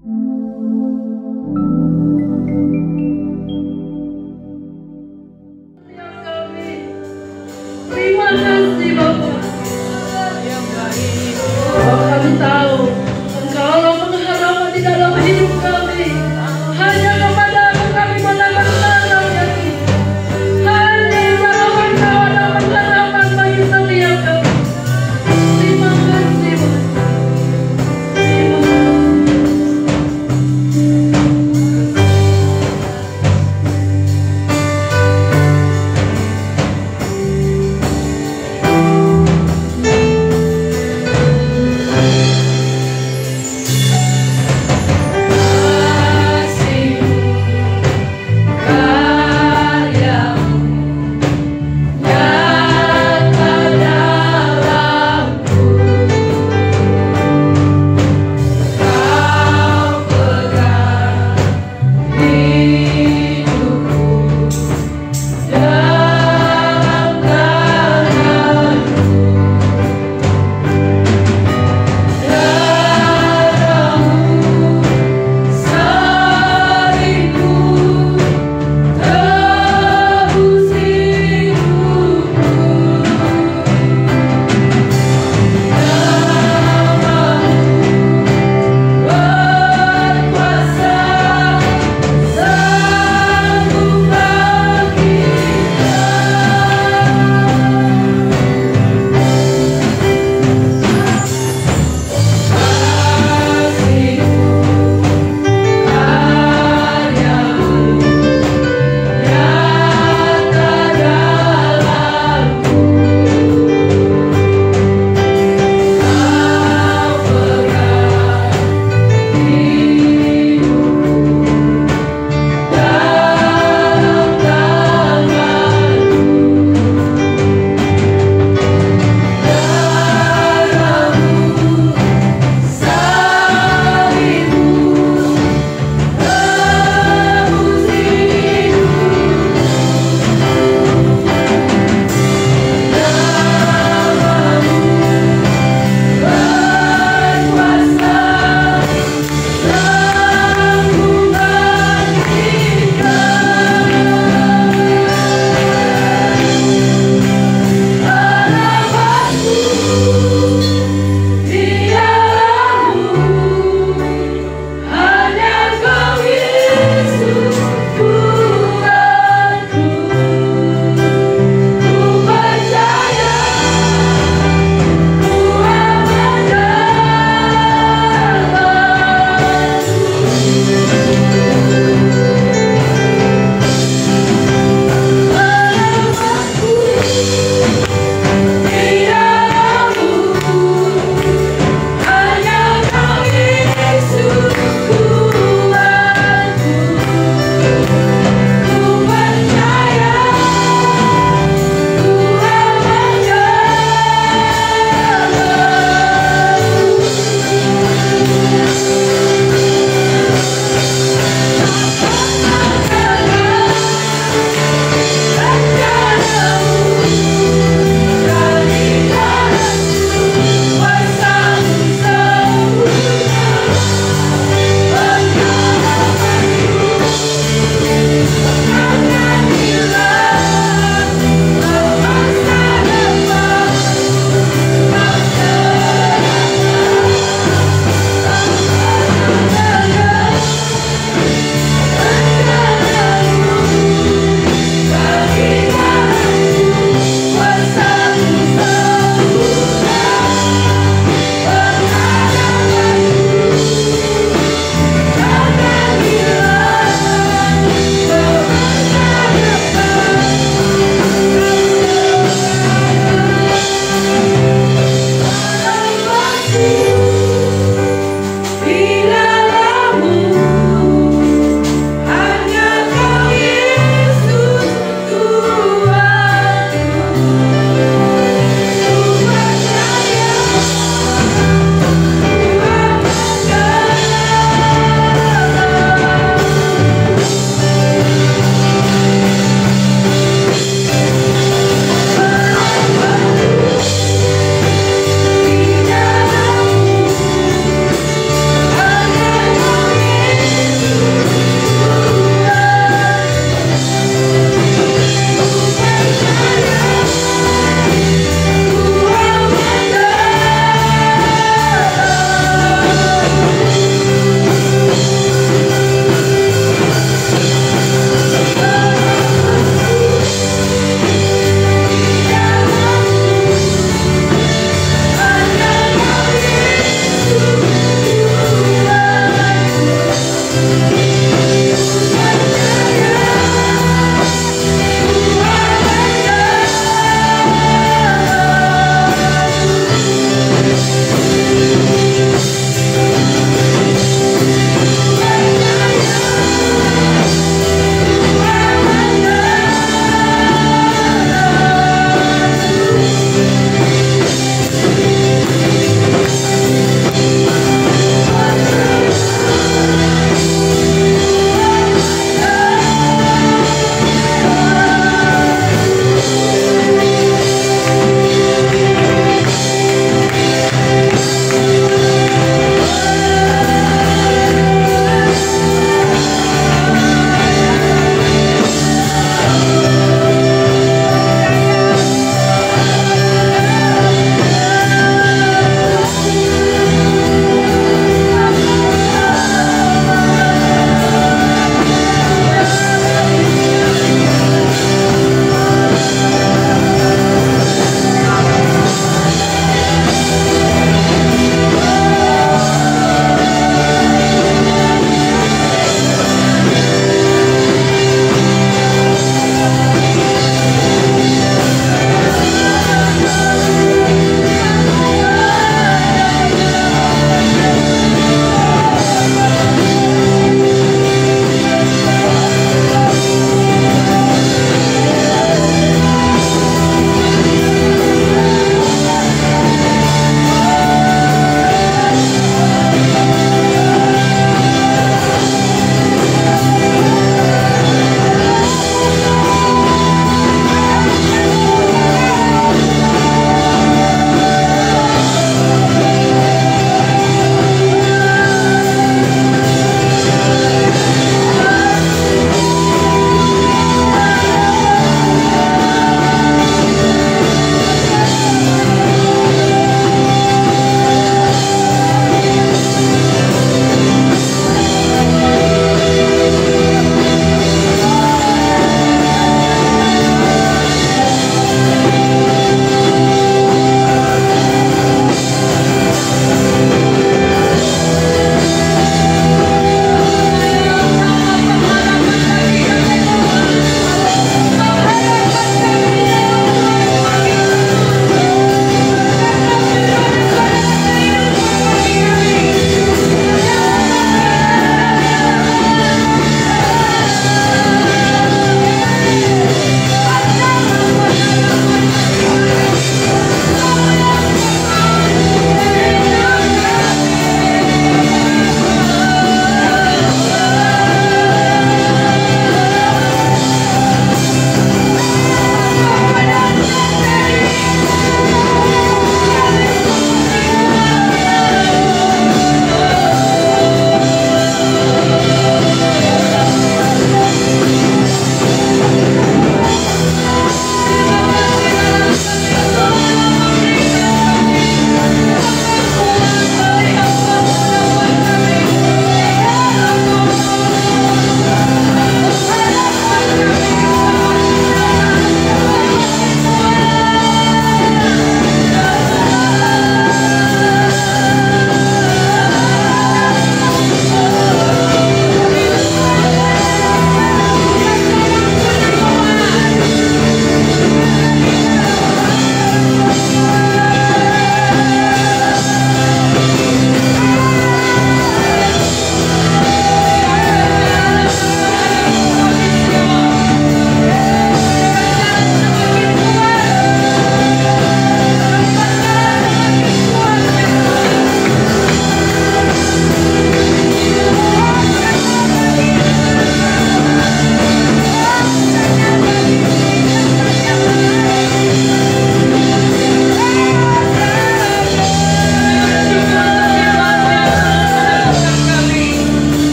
Terima kasih Bapak. Kami tahu Engkaulah pengharapan di dalam hidup kami. Hanya kepada-Mu kami menanam yakin. Hanya di dalam Engkau ada pengharapan bagi setiap kami. Terima kasih Bapak. Terima kasih.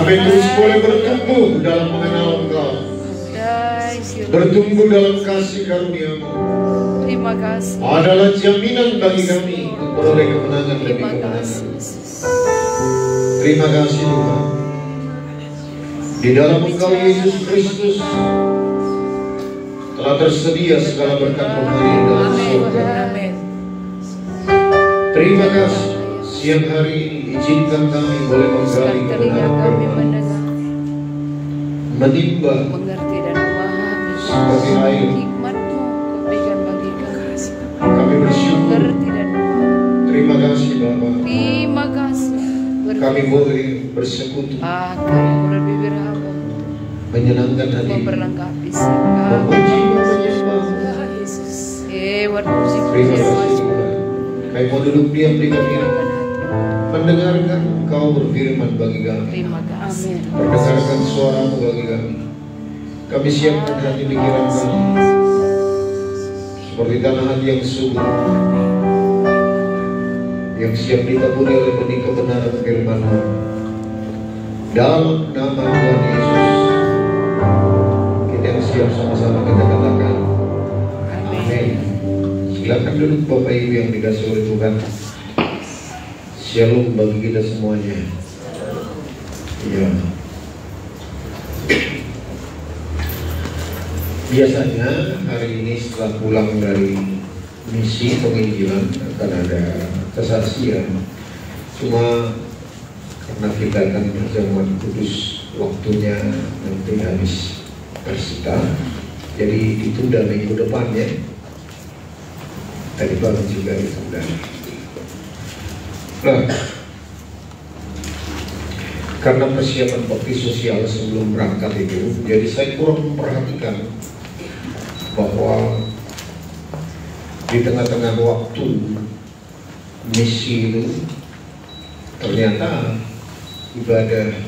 Kami terus boleh bertumbuh dalam mengenal Engkau, bertumbuh dalam kasih karunia-Mu. Terima kasih. Adalah jaminan bagi kami untuk beroleh kemenangan demi kemenangan. Terima kasih Tuhan. Di dalam Engkau Yesus Kristus telah tersedia segala berkat rohani dalam surga. Terima kasih. Siang hari ini izinkan kami boleh menggali kebenaran firman, menimba Mengerti dan memahami seperti air. hikmat-Mu Kau berikan bagi kami. Kami bersyukur. Mengerti dan memahami. Terima kasih Bapa. Terima kasih. Kami boleh bersekutu, Kami boleh berhamba, menyenangkan hati, memperlengkapi sikap. memuji, menyembah. Yesus. Hewan puji Terima kasih puji. Tuhan. Kami mau duduk diam di kami, mendengarkan Engkau berfirman bagi kami, Terima kasih. mendengarkan suara-Mu bagi kami. Kami siapkan hati pikiran kami seperti tanah hati yang subur, yang siap ditaburi oleh benih kebenaran firman-Mu. Dalam nama Tuhan Yesus, kita yang siap sama-sama kita katakan amin. Silakan duduk Bapak Ibu yang dikasihi oleh Tuhan. Shalom bagi kita semuanya. Ya. Biasanya hari ini setelah pulang dari misi penginjilan akan ada kesaksian. Cuma karena kita akan perjamuan kudus, waktunya nanti habis tersita, jadi ditunda minggu depan ya. Tadi pagi juga ditunda. Nah, karena persiapan bakti sosial sebelum berangkat itu, jadi saya kurang memperhatikan bahwa di tengah-tengah waktu misi itu ternyata ibadah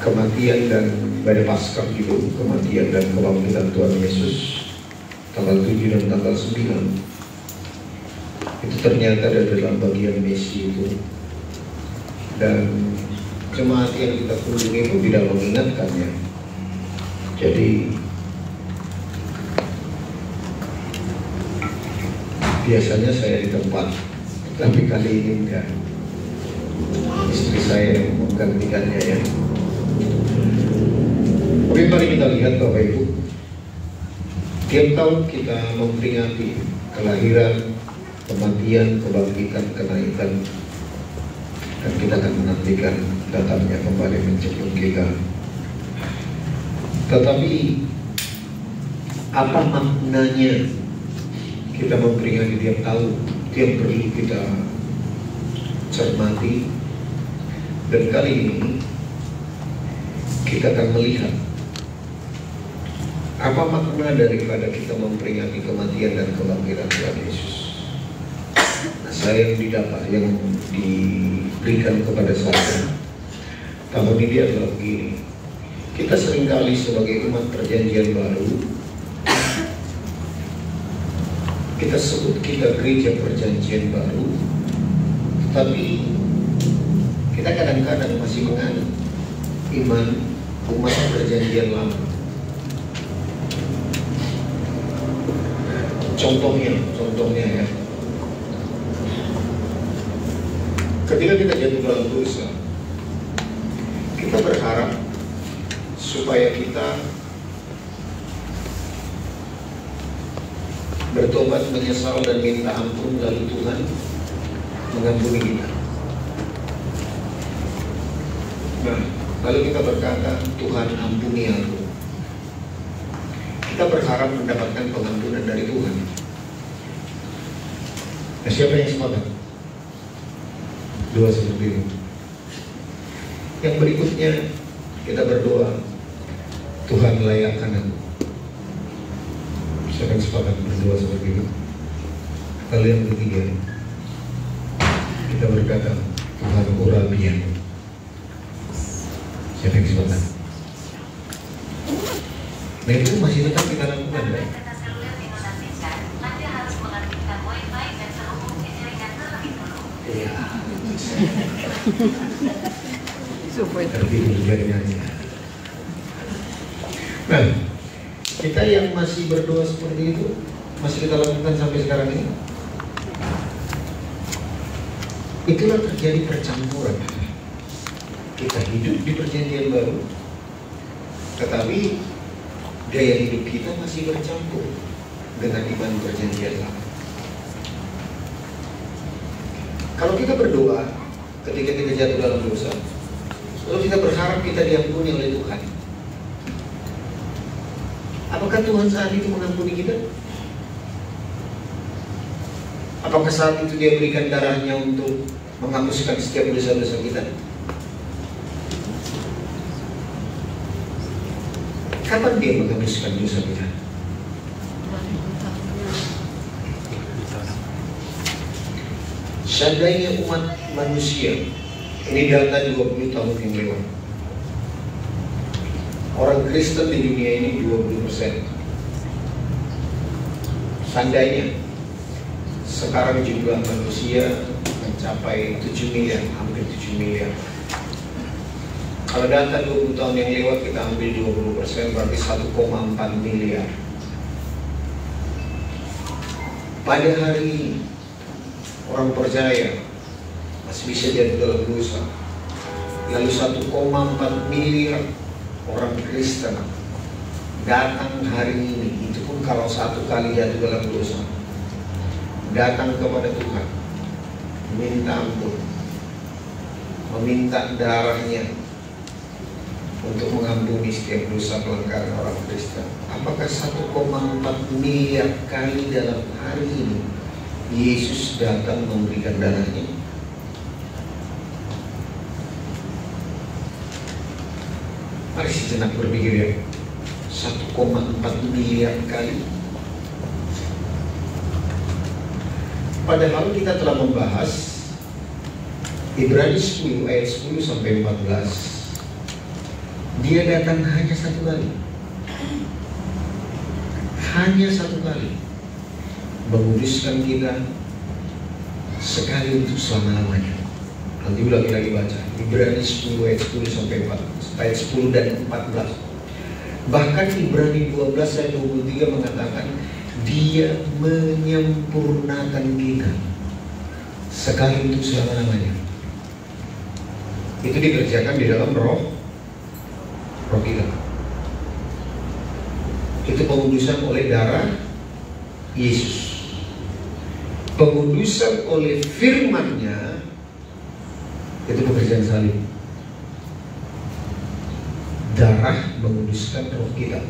kematian dan ibadah Paskah itu, kematian dan kebangkitan Tuhan Yesus tanggal 7 dan tanggal 9 itu ternyata ada dalam bagian misi itu, dan jemaat yang kita kunjungi pun tidak mengingatkannya. Jadi biasanya saya di tempat, tapi kali ini enggak. Istri saya yang menggantikannya ya. Oke, mari kita lihat Bapak Ibu. Tiap tahun kita memperingati kelahiran, kematian, kebangkitan, kenaikan, dan kita akan menantikan datangnya kembali menjemput kita. Tetapi apa maknanya kita memperingati tiap tahun? Itu yang perlu kita cermati. Dan kali ini kita akan melihat apa makna daripada kita memperingati kematian dan kebangkitan Tuhan Yesus. Nah, saya yang didapat, yang diberikan kepada saya tahun ini adalah begini. Kita seringkali sebagai umat perjanjian baru, kita sebut kita gereja perjanjian baru, tapi kita kadang-kadang masih menganut iman umat perjanjian lama. Contohnya ya, ketika kita jatuh dalam dosa, kita berharap supaya kita bertobat, menyesal dan minta ampun, lalu Tuhan mengampuni kita. Nah, lalu kita berkata, Tuhan ampuni aku. Kita berharap mendapatkan pengampunan dari Tuhan. Nah, siapa yang sepakat? Dua seperti itu. Yang berikutnya kita berdoa, Tuhan layakkan aku. Siapa yang sepakat berdoa seperti itu? Lalu yang ketiga, kita berkata, Tuhan urapi aku. Siapa yang sepakat? Nah, itu masih tetap kita lakukan ya? Iya. Tertidur biarin aja. Nah, kita yang masih berdoa seperti itu, masih kita lakukan sampai sekarang ini, itulah terjadi percampuran. Kita hidup di perjanjian baru, tetapi gaya hidup kita masih bercampur dengan iman perjanjian lama. Kalau kita berdoa ketika kita jatuh dalam dosa, lalu kita berharap kita diampuni oleh Tuhan, apakah Tuhan saat itu mengampuni kita? Apakah saat itu Dia berikan darahnya untuk menghapuskan setiap dosa-dosa kita? Kapan Dia menghapuskan dosa kita? Seandainya umat manusia, ini data 20 tahun yang lewat, orang Kristen di dunia ini 20%. Seandainya sekarang jumlah manusia mencapai 7 miliar, hampir 7 miliar. Kalau data 20 tahun yang lewat kita ambil 20%, berarti 1,4 miliar. Pada hari ini orang percaya masih bisa jatuh dalam dosa. Lalu 1,4 miliar orang Kristen datang hari ini, itu pun kalau satu kali jatuh dalam dosa, datang kepada Tuhan, minta ampun, meminta darahnya untuk mengampuni setiap dosa pelanggaran orang Kristen. Apakah 1,4 miliar kali dalam hari ini Yesus datang memberikan darahnya? Mari sejenak berpikir ya, 1,4 miliar kali. Padahal kita telah membahas Ibrani 10 ayat 10 sampai 14. Dia datang hanya satu kali. Hanya satu kali. Menguduskan kita sekali untuk selama-lamanya. Nanti ulangi lagi baca Ibrani 10 ayat 10 sampai 14, ayat 10 dan 14. Bahkan Ibrani 12 ayat 23 mengatakan Dia menyempurnakan kita sekali untuk selama-lamanya. Itu dikerjakan di dalam roh kita. Itu pengudusan oleh darah Yesus. Pengudusan oleh firman-Nya, itu pekerjaan salib. Darah menguduskan roh kita,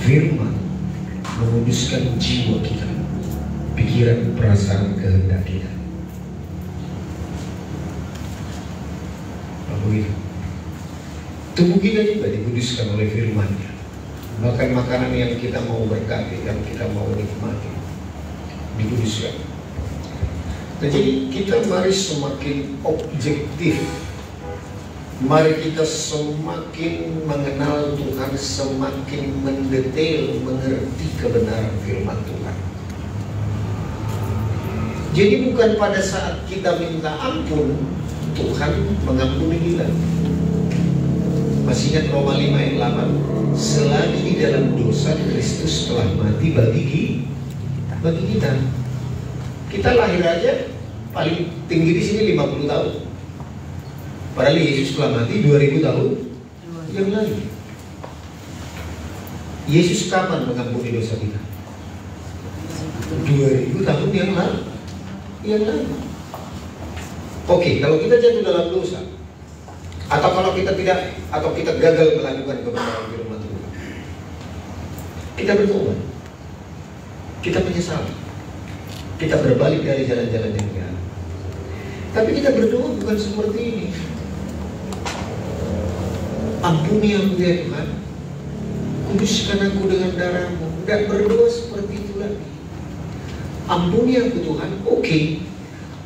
firman menguduskan jiwa kita, pikiran, perasaan, kehendak kita. Begitu. Tubuh kita juga dikuduskan oleh firman-Nya. Bahkan makanan yang kita mau berkati, yang kita mau nikmati, dikuduskan. Nah, jadi kita mari semakin objektif. Mari kita semakin mengenal Tuhan, semakin mendetail mengerti kebenaran firman Tuhan. Jadi bukan pada saat kita minta ampun Tuhan mengampuni kita. Masih ingat Roma 5 ayat 8, selagi di dalam dosa Kristus telah mati bagi kita. Kita lahir aja paling tinggi di sini 50 tahun. Padahal Yesus telah mati 2000 tahun yang lalu. Yesus kapan mengampuni dosa kita? 2000 tahun yang lalu. Oke, kalau kita jatuh dalam dosa, atau kalau kita tidak, atau kita gagal melakukan kebenaran firman Tuhan, kita bertobat, kita menyesal, kita berbalik dari jalan-jalan yang jahat. Tapi kita berdoa bukan seperti ini. Ampuni aku ya Tuhan, kuduskan aku dengan darah-Mu. Tidak berdoa seperti itu lagi. Ampuni aku Tuhan, oke.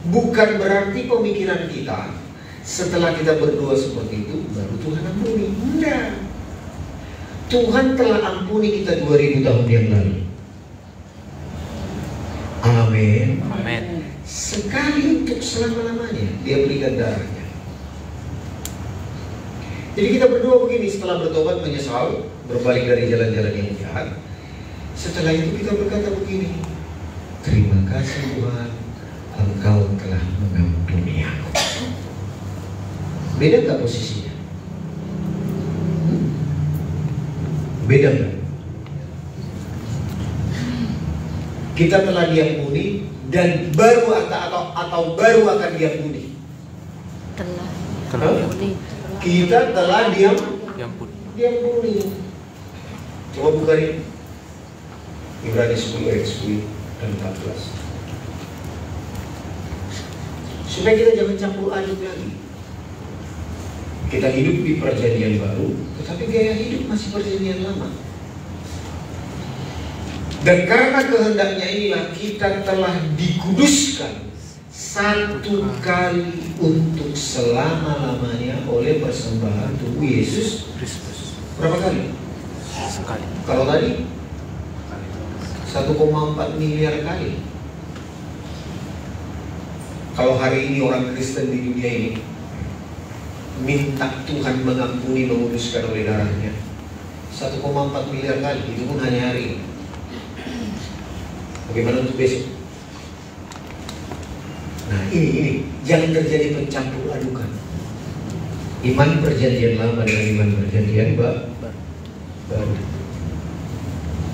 Bukan berarti pemikiran kita setelah kita berdoa seperti itu baru Tuhan ampuni. Tidak. Tuhan telah ampuni kita 2000 tahun yang lalu. Amin. Amin. Sekali untuk selama-lamanya Dia berikan darahnya. Jadi kita berdoa begini, setelah bertobat menyesal, berbalik dari jalan-jalan yang jahat. Setelah itu kita berkata begini, terima kasih Tuhan, Engkau telah mengampuni aku. Beda nggak posisinya? Beda nggak? Kita telah diampuni dan baru atau baru akan diampuni. Telah diampuni. Kita telah diampuni. Coba buka ini. Ibrani 10 ayat 10 dan 14. Supaya kita jangan campur aduk lagi. Kita hidup di perjanjian baru, tetapi gaya hidup masih perjanjian lama. Dan karena kehendaknya inilah kita telah dikuduskan satu kali untuk selama-lamanya oleh persembahan tubuh Yesus Kristus. Berapa kali? Sekali. Kalau tadi 1,4 miliar kali. Kalau hari ini orang Kristen di dunia ini minta Tuhan mengampuni, menguduskan oleh darahnya 1,4 miliar kali, itu pun hanya hari ini. Bagaimana untuk besok? Nah ini jangan terjadi pencampur adukan iman perjanjian lama dengan iman perjanjian baru.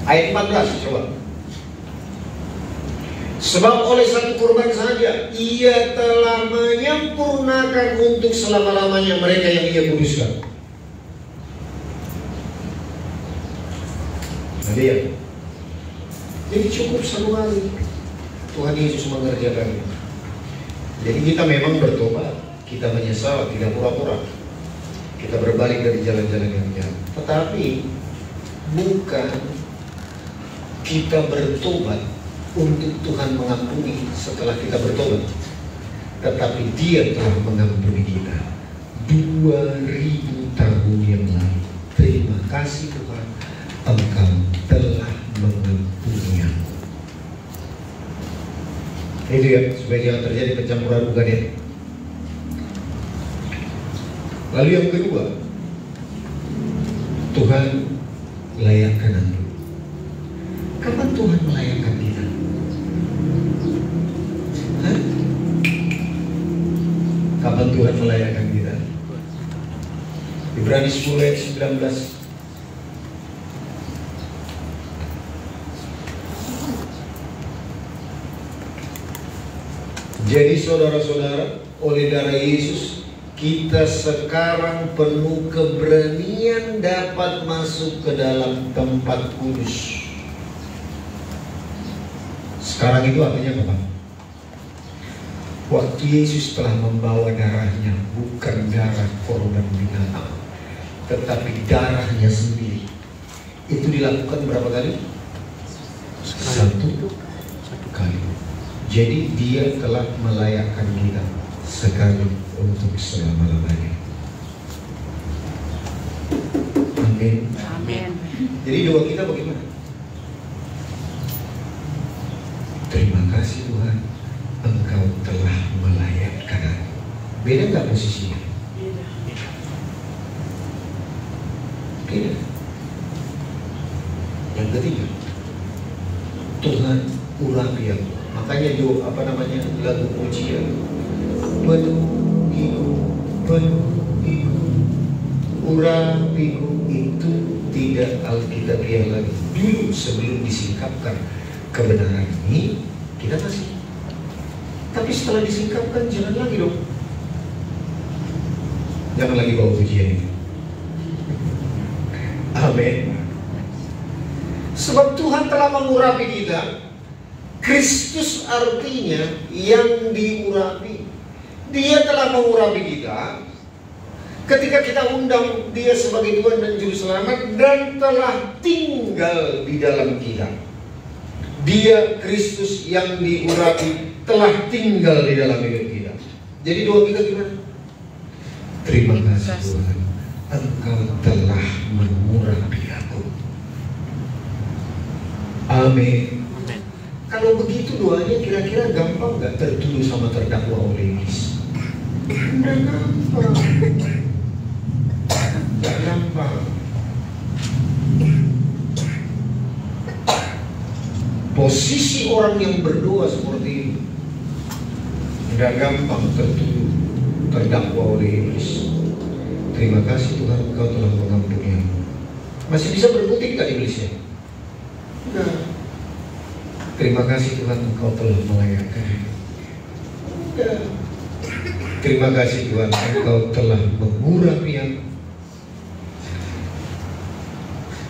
Ayat 14 coba. Sebab oleh satu kurban saja ia telah menyempurnakan untuk selama-lamanya mereka yang ia kuduskan. Nah dia, jadi cukup satu kali Tuhan Yesus mengerjakannya. Jadi kita memang bertobat, kita menyesal, tidak pura-pura, kita berbalik dari jalan-jalan yang jahat. Tetapi bukan kita bertobat untuk Tuhan mengampuni setelah kita bertobat, tetapi Dia telah mengampuni kita 2000 tahun yang lalu. Terima kasih Tuhan, Engkau telah mengampuni aku. Itu ya, supaya jangan terjadi pencampuran bukan ya. Lalu yang kedua, Tuhan layakkan aku. Kapan Tuhan melayakkan kita? Hah? Kapan Tuhan melayakkan kita? Ibrani 10 ayat 19. Jadi saudara-saudara, oleh darah Yesus kita sekarang penuh keberanian dapat masuk ke dalam tempat kudus. Sekarang itu artinya apa? Waktu Yesus telah membawa darahnya, bukan darah korban binatang, tetapi darahnya sendiri. Itu dilakukan berapa kali? Satu kali. Jadi Dia telah melayakkan kita sekali untuk selama-lamanya. Amin. Amin. Jadi doa kita bagaimana? Terima kasih Tuhan, Engkau telah melayakkan aku. Beda nggak posisinya? Beda. Yang ketiga, Tuhan urapi aku. Makanya doa lagu pujian, penuhiku, urapiku, itu tidak alkitabiah lagi. Dulu sebelum disingkapkan kebenaran ini kita masih, tapi setelah disingkapkan jangan lagi dong, jangan lagi bawa pujian ini. Amin. Sebab Tuhan telah mengurapi kita. Kristus artinya yang diurapi. Dia telah mengurapi kita ketika kita undang Dia sebagai Tuhan dan Juru Selamat, dan telah tinggal di dalam kita. Dia, Kristus yang diurapi, telah tinggal di dalam hidup kita. Jadi doa kita gimana? Terima kasih Tuhan, Engkau telah mengurapi aku. Amin. Kalau begitu doanya kira-kira gampang nggak tertuduh sama terdakwa oleh Iblis? Udah gampang. posisi orang yang berdoa seperti ini tidak gampang tertuduh, terdakwa oleh iblis. Terima kasih Tuhan, Engkau telah mengampuni aku. Masih bisa berkutik gak iblisnya? Enggak. Terima kasih Tuhan, Engkau telah melayakkan. Enggak. Terima kasih Tuhan, Engkau telah mengurapi aku.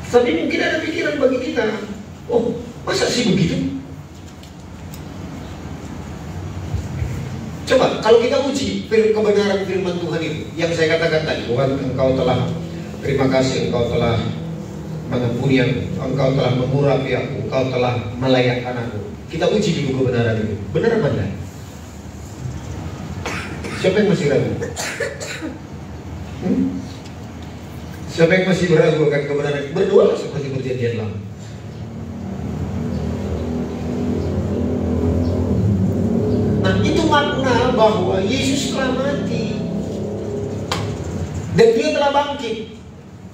Tapi mungkin ada pikiran bagi kita, oh masa sih begitu? Coba kalau kita uji kebenaran firman Tuhan itu, yang saya katakan tadi, Tuhan Engkau telah, terima kasih Engkau telah mengampuni aku, Engkau telah mengurapi aku, Engkau telah melayakkan aku. Kita uji dulu kebenaran itu, benar apa enggak? Siapa yang masih ragu? Siapa yang masih ragu akan kebenaran? Berdoa seperti perjanjian lama. Nah, itu makna bahwa Yesus telah mati dan Dia telah bangkit.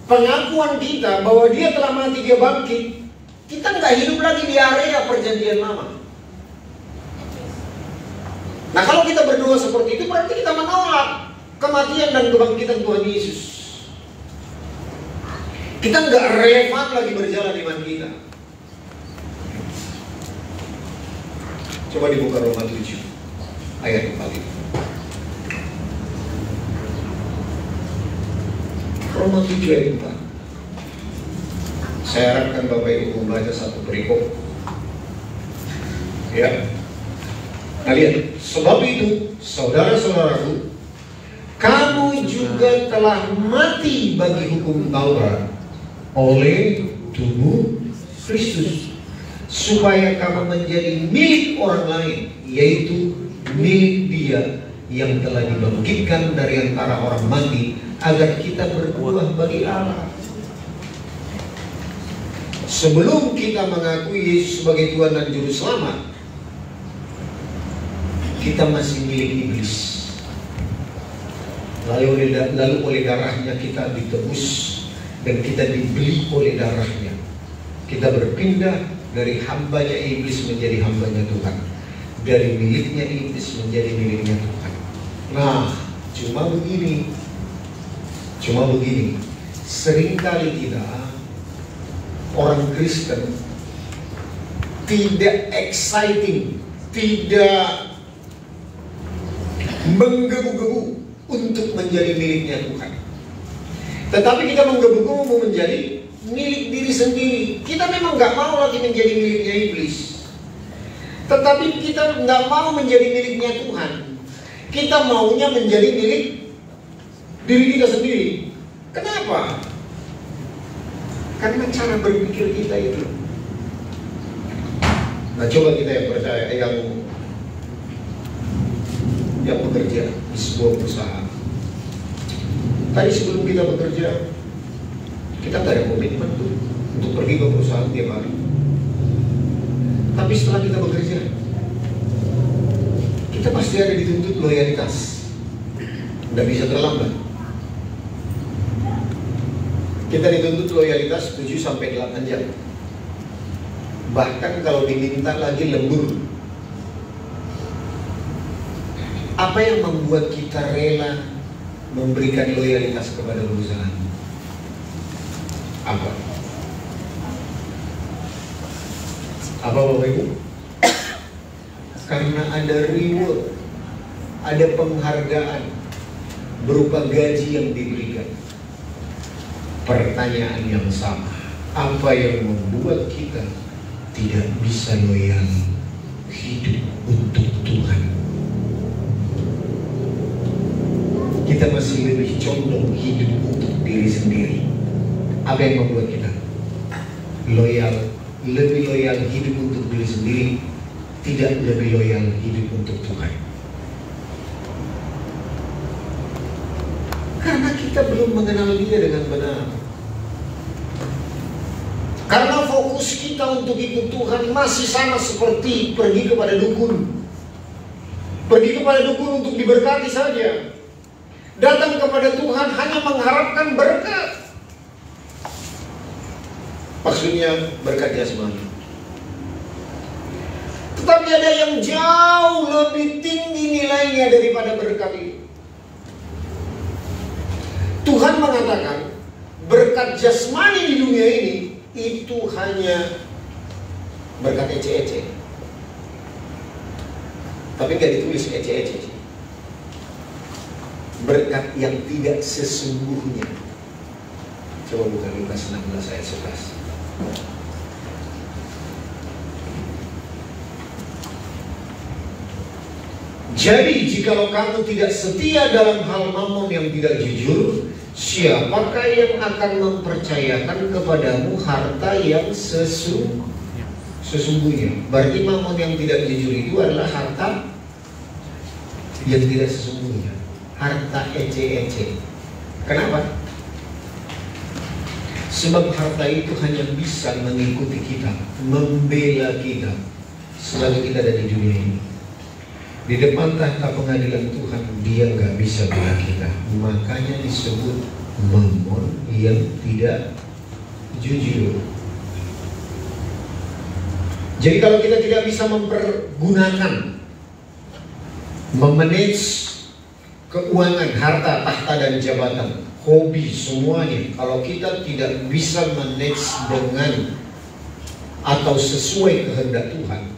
Pengakuan kita bahwa Dia telah mati, Dia bangkit, kita nggak hidup lagi di area perjanjian lama. Nah, kalau kita berdoa seperti itu berarti kita menolak kematian dan kebangkitan Tuhan Yesus. Kita nggak relevan lagi berjalan iman kita. Coba dibuka Roma 7 ayat 4 itu. Roma 7 ayat 4. Saya harapkan Bapak Ibu membaca satu perikop. Ya. Nah lihat, sebab itu saudara-saudaraku, kamu juga telah mati bagi hukum Taurat oleh tubuh Kristus, supaya kamu menjadi milik orang lain, yaitu milik Dia yang telah dibangkitkan dari antara orang mati, agar kita berbuah bagi Allah. Sebelum kita mengakui Yesus sebagai Tuhan dan Juru Selamat, kita masih milik iblis. Lalu oleh darahnya kita ditebus dan kita dibeli oleh darahnya. Kita berpindah dari hambanya iblis menjadi hambanya Tuhan, dari miliknya iblis menjadi miliknya Tuhan. Nah, cuma begini, seringkali kita orang Kristen tidak exciting, tidak menggebu-gebu untuk menjadi miliknya Tuhan. Tetapi kita menggebu-gebu menjadi milik diri sendiri. Kita memang nggak mau lagi menjadi miliknya iblis, tetapi kita nggak mau menjadi miliknya Tuhan. Kita maunya menjadi milik diri kita sendiri. Kenapa? Karena cara berpikir kita itu. Nah, coba kita yang percaya, yang bekerja di sebuah perusahaan. Tadi sebelum kita bekerja, kita nggak ada komitmen tuh untuk pergi ke perusahaan tiap hari. Tapi setelah kita bekerja, kita pasti ada dituntut loyalitas. Nggak bisa terlambat. Kita dituntut loyalitas 7-8 jam. Bahkan kalau diminta lagi lembur. Apa yang membuat kita rela memberikan loyalitas kepada perusahaan? Apa? Apa Bapak Ibu? Karena ada reward, ada penghargaan berupa gaji yang diberikan. Pertanyaan yang sama, apa yang membuat kita tidak bisa loyal hidup untuk Tuhan? Kita masih lebih condong hidup untuk diri sendiri. Apa yang membuat kita loyal, lebih loyal hidup untuk diri sendiri, tidak lebih loyal hidup untuk Tuhan? Karena kita belum mengenal Dia dengan benar. Karena fokus kita untuk ikut Tuhan masih sama seperti pergi kepada dukun. Pergi kepada dukun untuk diberkati saja. Datang kepada Tuhan hanya mengharapkan berkat. Maksudnya berkat jasmani. Tetapi ada yang jauh lebih tinggi nilainya daripada berkat itu. Tuhan mengatakan berkat jasmani di dunia ini itu hanya berkat ece-ece. Tapi gak ditulis ece-ece. Berkat yang tidak sesungguhnya. Coba buka Lukas 16 ayat 11. Jadi jikalau kamu tidak setia dalam hal mamon yang tidak jujur, siapakah yang akan mempercayakan kepadamu harta yang sesungguhnya? Berarti mamon yang tidak jujur itu adalah harta yang tidak sesungguhnya, harta ece-ece. Kenapa? Sebab harta itu hanya bisa mengikuti kita, membela kita selagi kita ada di dunia ini. Di depan tahta pengadilan Tuhan, dia nggak bisa bela kita. Makanya disebut mamon yang tidak jujur. Jadi kalau kita tidak bisa mempergunakan, memanage keuangan, harta, tahta dan jabatan, hobi, semuanya, kalau kita tidak bisa manage dengan atau sesuai kehendak Tuhan,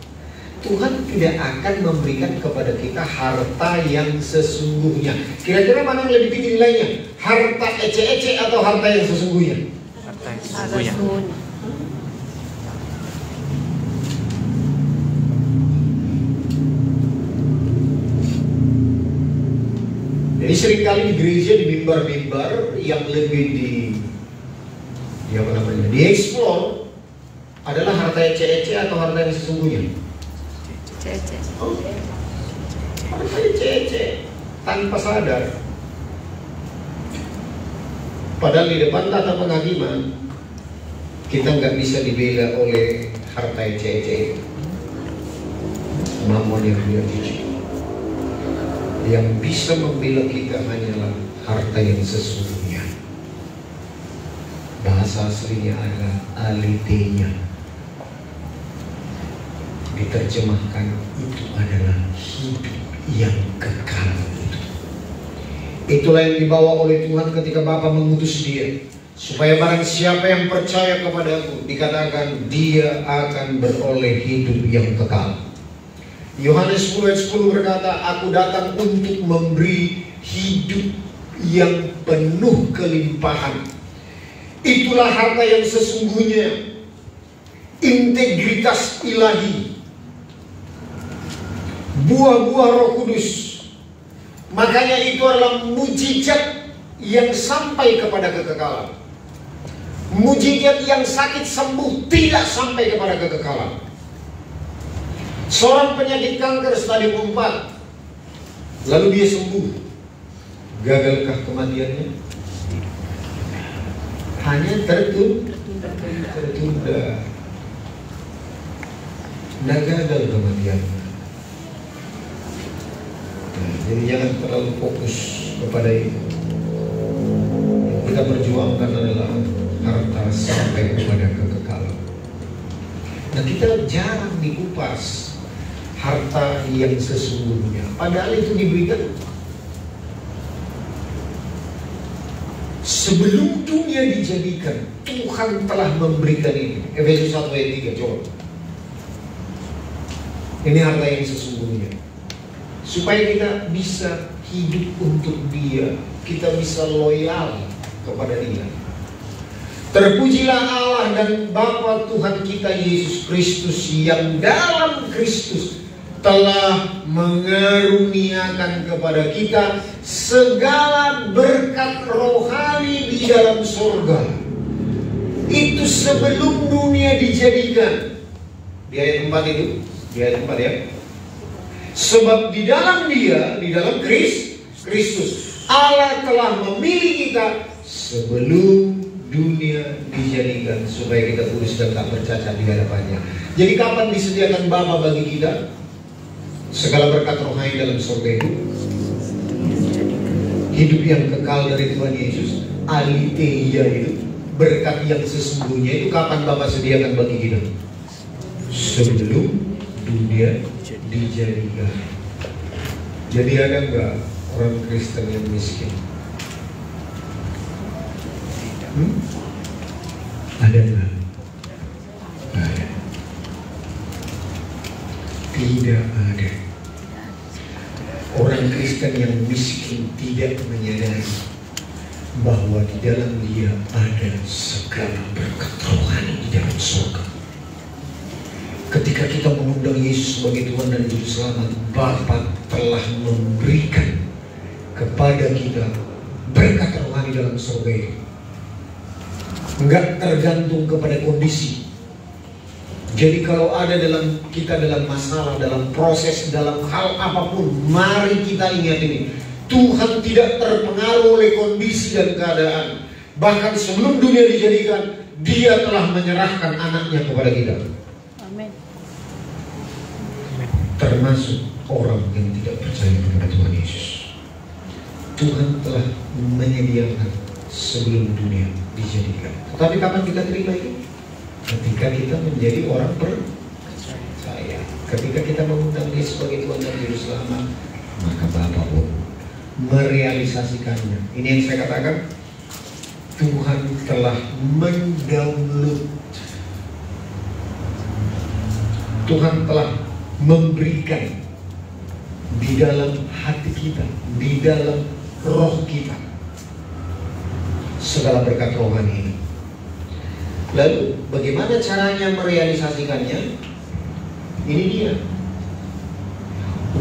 Tuhan tidak akan memberikan kepada kita harta yang sesungguhnya. Kira-kira mana yang lebih tinggi nilainya? Harta ece-ece atau harta yang sesungguhnya? Harta yang sesungguhnya. Jadi seringkali di gereja, di mimbar-mimbar yang lebih dieksplor adalah harta ece-ece atau harta yang sesungguhnya? Harta ece-ece tanpa sadar. Padahal di depan tata penghakiman kita nggak bisa dibela oleh harta ece-ece itu. Mamon yang tidak jujur. Yang bisa membela kita hanyalah harta yang sesungguhnya. Bahasa aslinya adalah aletheia. Diterjemahkan itu adalah hidup yang kekal. Itulah yang dibawa oleh Tuhan ketika Bapa mengutus dia, supaya barang siapa yang percaya kepadaku, dikatakan dia akan beroleh hidup yang kekal. Yohanes 10 ayat 10 berkata, aku datang untuk memberi hidup yang penuh kelimpahan. Itulah harta yang sesungguhnya, integritas ilahi, buah-buah Roh Kudus. Makanya itu adalah mujizat yang sampai kepada kekekalan. Mujizat yang sakit sembuh tidak sampai kepada kekekalan. Seorang penyakit kanker stadium 4, lalu dia sembuh. Gagalkah kematiannya? Hanya tertunda. Nah, gagal kematiannya. Jadi jangan terlalu fokus kepada itu. Yang kita perjuangkan adalah harta sampai kepada kekekalan. Nah, kita jarang dikupas harta yang sesungguhnya. Padahal itu diberikan sebelum dunia dijadikan. Tuhan telah memberikan ini. Efesus 1 ayat 3, coba. Ini harta yang sesungguhnya. Supaya kita bisa hidup untuk dia, kita bisa loyal kepada dia. Terpujilah Allah dan Bapa Tuhan kita Yesus Kristus, yang dalam Kristus telah mengaruniakan kepada kita segala berkat rohani di dalam surga. Itu sebelum dunia dijadikan. Di ayat 4 itu, di ayat 4 ya. Sebab di dalam dia, di dalam Kristus, Allah telah memilih kita sebelum dunia dijadikan, supaya kita kudus dan tak bercacat di hadapannya. Jadi kapan disediakan Bapa bagi kita segala berkat rohani dalam surga itu? Hidup yang kekal dari Tuhan Yesus, aletheia itu, berkat yang sesungguhnya itu kapan Bapa sediakan bagi kita? Sebelum dunia dijadikan. Jadi ada nggak orang Kristen yang miskin? Ada nggak? Ada. Tidak ada. Orang Kristen yang miskin tidak menyadari bahwa di dalam dia ada segala berkat rohani di dalam surga. Ketika kita mengundang Yesus sebagai Tuhan dan Juru Selamat, Bapa telah memberikan kepada kita berkat rohani dalam surga itu. Enggak tergantung kepada kondisi. Jadi kalau ada kita dalam masalah, dalam proses, dalam hal apapun, mari kita ingat ini. Tuhan tidak terpengaruh oleh kondisi dan keadaan. Bahkan sebelum dunia dijadikan, Dia telah menyerahkan anaknya kepada kita. Amin. Termasuk orang yang tidak percaya kepada Tuhan Yesus. Tuhan telah menyediakan sebelum dunia dijadikan. Tetapi kapan kita terima itu? Ketika kita menjadi orang percaya. Ketika kita mengundang Dia sebagai Tuhan dan Juru Selamat, maka Bapa pun merealisasikannya. Ini yang saya katakan, Tuhan telah mendownload, Tuhan telah memberikan di dalam hati kita, di dalam roh kita, segala berkat rohani ini. Lalu bagaimana caranya merealisasikannya? Ini dia.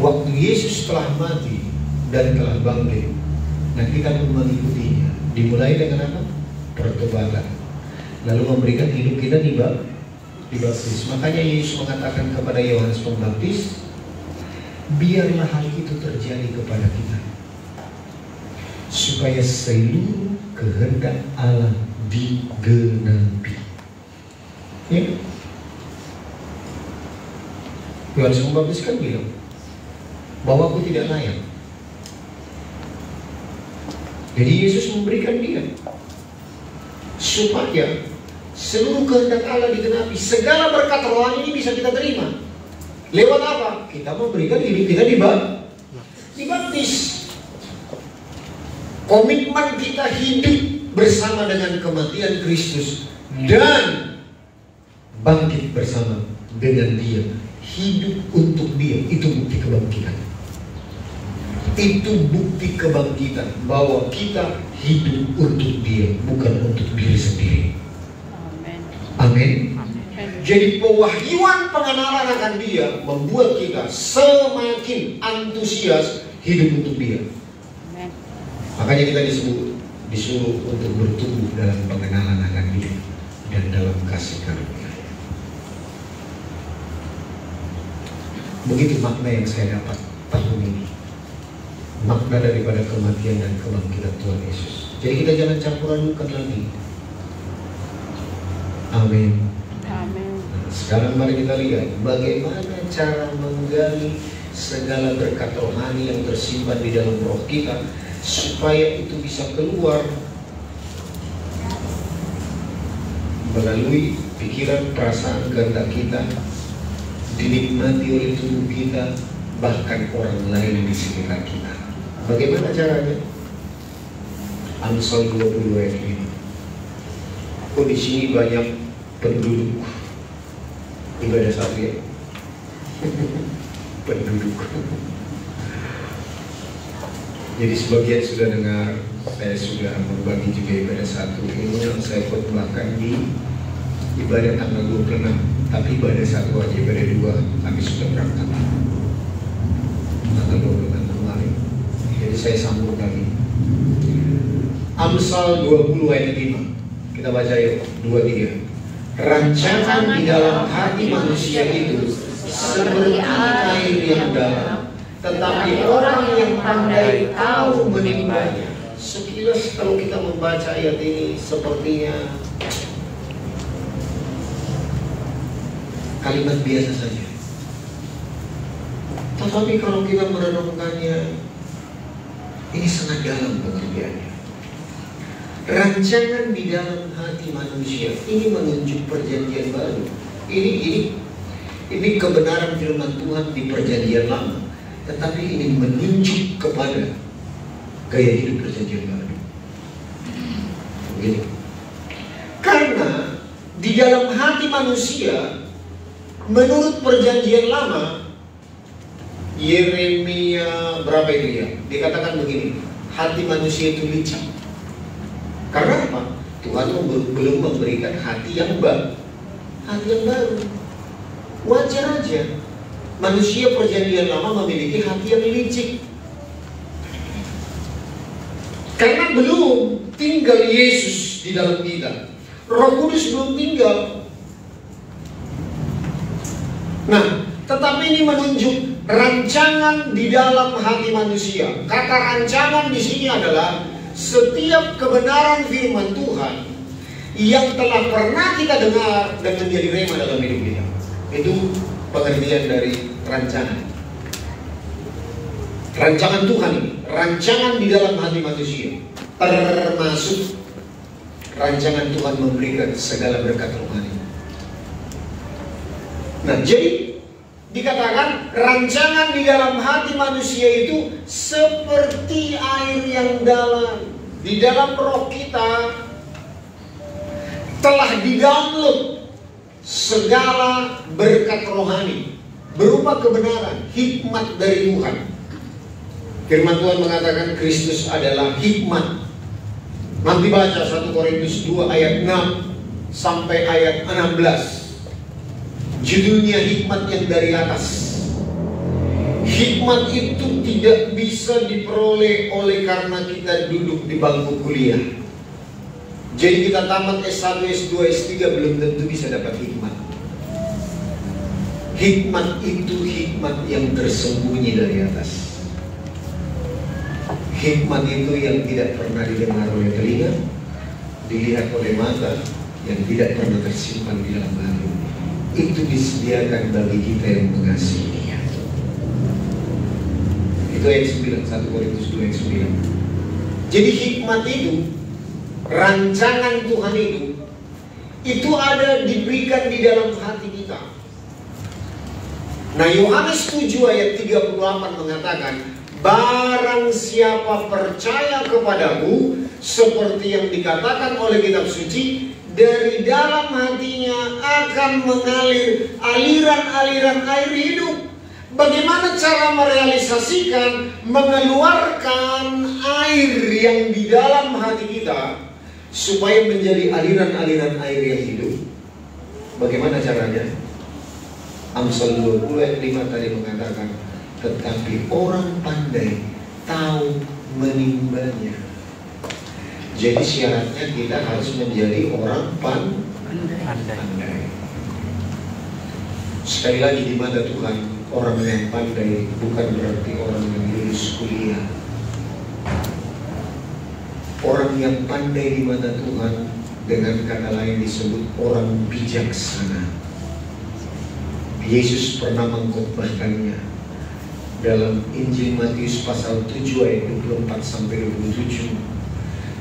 Waktu Yesus telah mati dan telah bangkit, dan kita pun mengikutinya. Dimulai dengan apa? Pertobatan. Lalu memberikan hidup kita dibaptis. Makanya Yesus mengatakan kepada Yohanes Pembaptis, biarlah hal itu terjadi kepada kita, supaya seluruh kehendak Allah digenapi. Ya. Yohanes Pembaptis kan bilang bahwa aku tidak layak. Jadi Yesus memberikan Dia supaya seluruh kehendak Allah digenapi. Segala berkat rohani ini bisa kita terima. Lewat apa? Kita memberikan hidup kita dibaptis. Komitmen kita hidup bersama dengan kematian Kristus dan bangkit bersama dengan Dia. Hidup untuk Dia, itu bukti kebangkitan. Itu bukti kebangkitan, bahwa kita hidup untuk Dia, bukan untuk diri sendiri. Amin. Jadi pewahyuan pengenalan akan Dia membuat kita semakin antusias hidup untuk Dia. Makanya kita disuruh untuk bertumbuh dalam pengenalan akan Dia dan dalam kasih karunia. Begitu makna yang saya dapat tahun ini, makna daripada kematian dan kebangkitan Tuhan Yesus. Jadi kita jangan campur-adukan lagi. Amin. Amin. Sekarang mari kita lihat bagaimana cara menggali segala berkat rohani yang tersimpan di dalam roh kita, supaya itu bisa keluar melalui pikiran, perasaan, kehendak kita, dinikmati oleh tubuh kita, bahkan orang lain di sekitar kita. Bagaimana caranya? Amsal 20 ayat ini. Oh, di sini banyak penduduk ibadah satu ya. Penduduk. Jadi sebagian sudah dengar, saya sudah berbagi juga ibadah satu. Ini yang saya khotbahkan di ibadah tanggal 26. Tapi ibadah satu aja, ibadah dua kami sudah berangkat tanggal 26 kemarin. Jadi saya sambung lagi. Amsal 20 ayat 5. Kita baca yuk, 2-3. Rancangan di dalam hati manusia itu seperti air yang dalam, tetapi orang yang pandai tahu menimbanya. Sekilas kalau kita membaca ayat ini, sepertinya kalimat biasa saja. Tetapi kalau kita merenungkannya, ini sangat dalam pengertiannya. Rancangan di dalam hati manusia ini menunjuk perjanjian baru. Ini Ini kebenaran firman Tuhan di perjanjian lama, tetapi ini menunjuk kepada gaya hidup perjanjian baru. Begini. Karena di dalam hati manusia, menurut perjanjian lama, Yeremia berapa itu ya? Dikatakan begini, hati manusia itu licik. Karena apa? Tuhan belum memberikan hati yang baru. Wajar aja. Manusia perjanjian lama memiliki hati yang licik. Karena belum tinggal Yesus di dalam kita. Roh Kudus belum tinggal. Nah, tetapi ini menunjuk rancangan di dalam hati manusia. Kata rancangan di sini adalah setiap kebenaran firman Tuhan yang telah pernah kita dengar dan menjadi rema dalam hidup kita. Itu pengertian dari rancangan. Rancangan Tuhan ini, rancangan di dalam hati manusia, termasuk rancangan Tuhan memberikan segala berkat rohani. Nah, jadi dikatakan rancangan di dalam hati manusia itu seperti air yang dalam. Di dalam roh kita telah didownload segala berkat rohani berupa kebenaran, hikmat dari Tuhan. Firman Tuhan mengatakan Kristus adalah hikmat. Nanti baca 1 Korintus 2 ayat 6 sampai ayat 16. Judulnya hikmat yang dari atas. Hikmat itu tidak bisa diperoleh oleh karena kita duduk di bangku kuliah. Jadi kita tamat S1, S2, S3 belum tentu bisa dapat hikmat. Hikmat itu hikmat yang tersembunyi dari atas. Hikmat itu yang tidak pernah didengar oleh telinga, dilihat oleh mata, yang tidak pernah tersimpan di dalam hati. Itu disediakan bagi kita yang mengasihi Dia. Itu ayat 9, 1 Korintus 2 ayat 9. Jadi hikmat itu, rancangan Tuhan itu ada diberikan di dalam hati kita. Nah, Yohanes 7 ayat 38 mengatakan, barang siapa percaya kepadaku, seperti yang dikatakan oleh kitab suci, dari dalam hatinya akan mengalir aliran-aliran air hidup. Bagaimana cara merealisasikan, mengeluarkan air yang di dalam hati kita supaya menjadi aliran-aliran air yang hidup? Bagaimana caranya? Amsal 20 ayat 5 tadi mengatakan, tetapi orang pandai tahu menimbanya. Jadi syaratnya kita harus menjadi orang pandai. Sekali lagi di mata Tuhan, orang yang pandai bukan berarti orang yang lulus kuliah. Orang yang pandai di mata Tuhan dengan kata lain disebut orang bijaksana. Yesus pernah mengkhotbahkannya dalam Injil Matius pasal 7 ayat 24 sampai 27.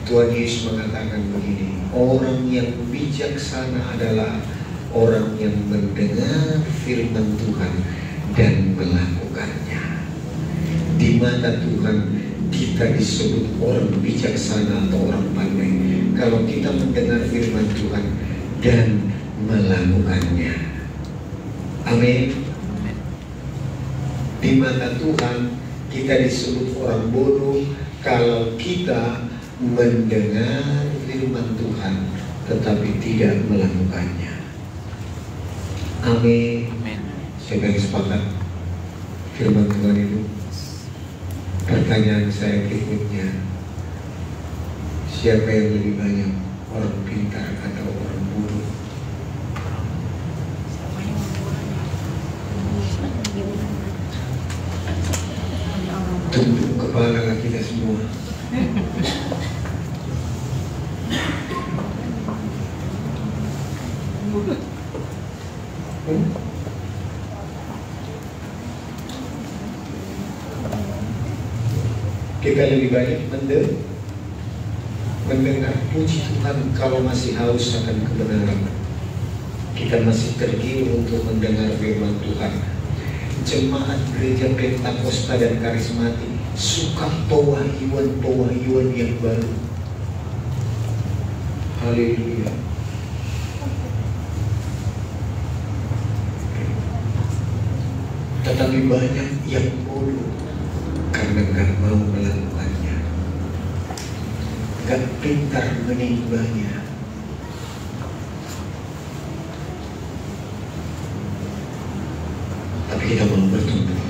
Tuhan Yesus mengatakan begini, orang yang bijaksana adalah orang yang mendengar firman Tuhan dan melakukannya. Di mata Tuhan kita disebut orang bijaksana atau orang pandai kalau kita mendengar firman Tuhan dan melakukannya. Amin. Di mata Tuhan kita disebut orang bodoh kalau kita mendengar firman Tuhan tetapi tidak melakukannya. Amin. Saya garis sepakat firman Tuhan itu. Pertanyaan saya berikutnya, siapa yang lebih banyak, orang pintar atau orang bodoh? Tunduk kepala kita semua. Kita lebih banyak mendengar puji Tuhan kalau masih haus akan kebenaran. kita masih tergiur untuk mendengar firman Tuhan. Jemaat gereja Pentakosta dan Karismatik suka pewahyuan yang baru. Haleluya. Tetapi banyak yang bodoh karena gak mau melakukannya, gak pintar menimbanya. Tapi kita mau bertumbuh.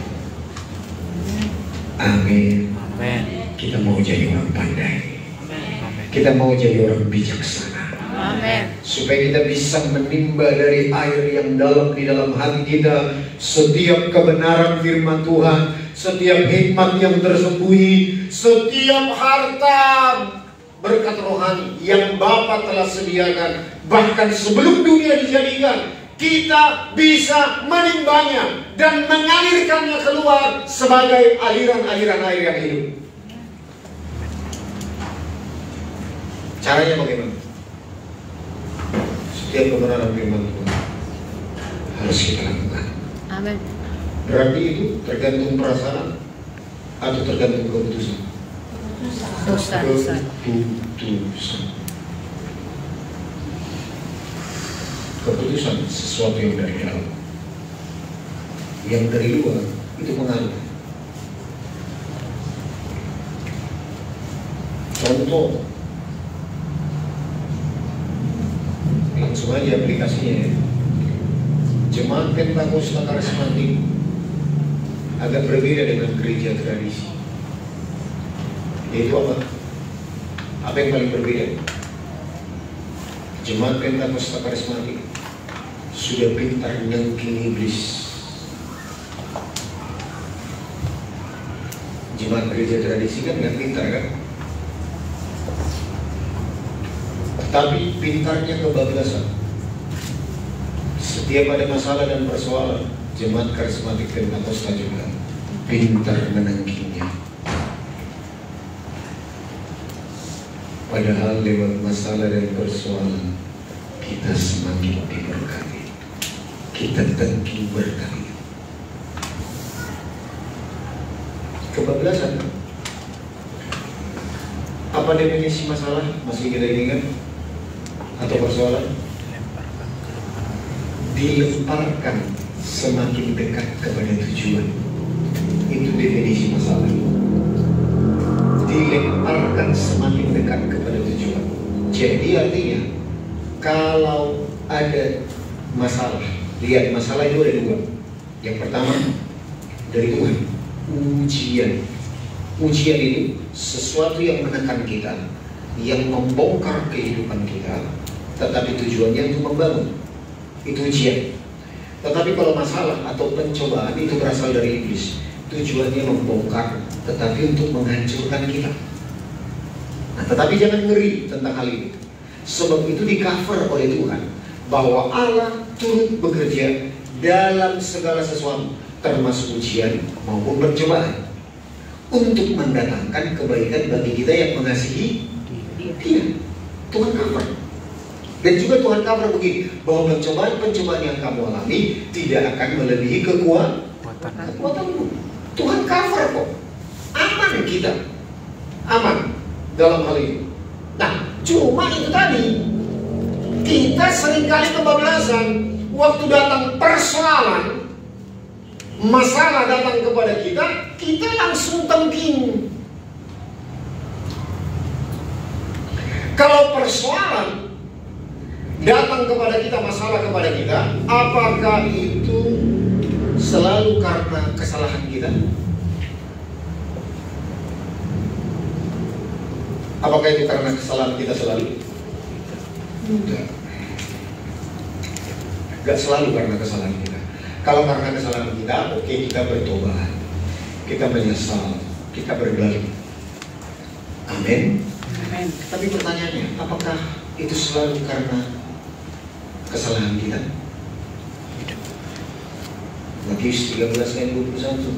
Amin. Amin. Kita mau jadi orang pandai. Amin. Kita mau jadi orang bijaksana. Amin. Supaya kita bisa menimba dari air yang dalam di dalam hati kita setiap kebenaran firman Tuhan, setiap hikmat yang tersembunyi, setiap harta berkat rohani yang Bapa telah sediakan. Bahkan sebelum dunia dijadikan, kita bisa menimbanya dan mengalirkannya keluar sebagai aliran-aliran air yang hidup. Caranya bagaimana? Setiap kebenaran firman Tuhan harus kita lakukan. Amin. Berarti itu tergantung perasaan atau tergantung keputusan? Keputusan. Keputusan sesuatu yang dari dalam. Yang dari luar itu pengaruh. Contoh, langsung aja aplikasinya ya. Jemaat Pentakosta Karismatik agak berbeda dengan gereja tradisi. Yaitu apa? Apa yang paling berbeda? Jemaat Pentakosta Karismatik sudah pintar nyengking iblis. Jemaat gereja tradisi kan nggak pintar kan? Tapi pintarnya kebablasan. Setiap ada masalah dan persoalan, jemaat karismatik Pentakosta juga pintar menangkinya. Padahal lewat masalah dan persoalan kita semakin diberkati. Kita tangking berkali. Kebablasan. Apa definisi masalah? Masih kita ingat? Atau persoalan? Dilemparkan semakin dekat kepada tujuan. Itu definisi masalah. Dilemparkan semakin dekat kepada tujuan. Jadi artinya kalau ada masalah, lihat masalah itu ada dua. Yang pertama dari Tuhan, ujian. Ujian itu sesuatu yang menekan kita, yang membongkar kehidupan kita, tetapi tujuannya untuk membangun. Itu ujian. Tetapi kalau masalah atau pencobaan itu berasal dari iblis, tujuannya membongkar, tetapi untuk menghancurkan kita. Nah, tetapi jangan ngeri tentang hal itu, sebab itu di-cover oleh Tuhan bahwa Allah turut bekerja dalam segala sesuatu, termasuk ujian maupun pencobaan, untuk mendatangkan kebaikan bagi kita yang mengasihi Dia. Tuhan cover. Dan juga Tuhan cover begini, bahwa pencobaan-pencobaan yang kamu alami tidak akan melebihi kekuatanmu. Tuhan cover kok. Aman kita. Aman dalam hal ini. Nah, cuma itu tadi, kita seringkali kebablasan. Waktu datang persoalan, masalah datang kepada kita, kita langsung tengking. Kalau persoalan datang kepada kita, masalah kepada kita, apakah itu selalu karena kesalahan kita? Apakah itu karena kesalahan kita selalu? Enggak. Enggak selalu karena kesalahan kita. Kalau karena kesalahan kita, oke, kita bertobat, kita menyesal, kita berbalik. Amin. Amin. Tapi pertanyaannya, apakah itu selalu karena kesalahan kita? Matius 13 ayat 21.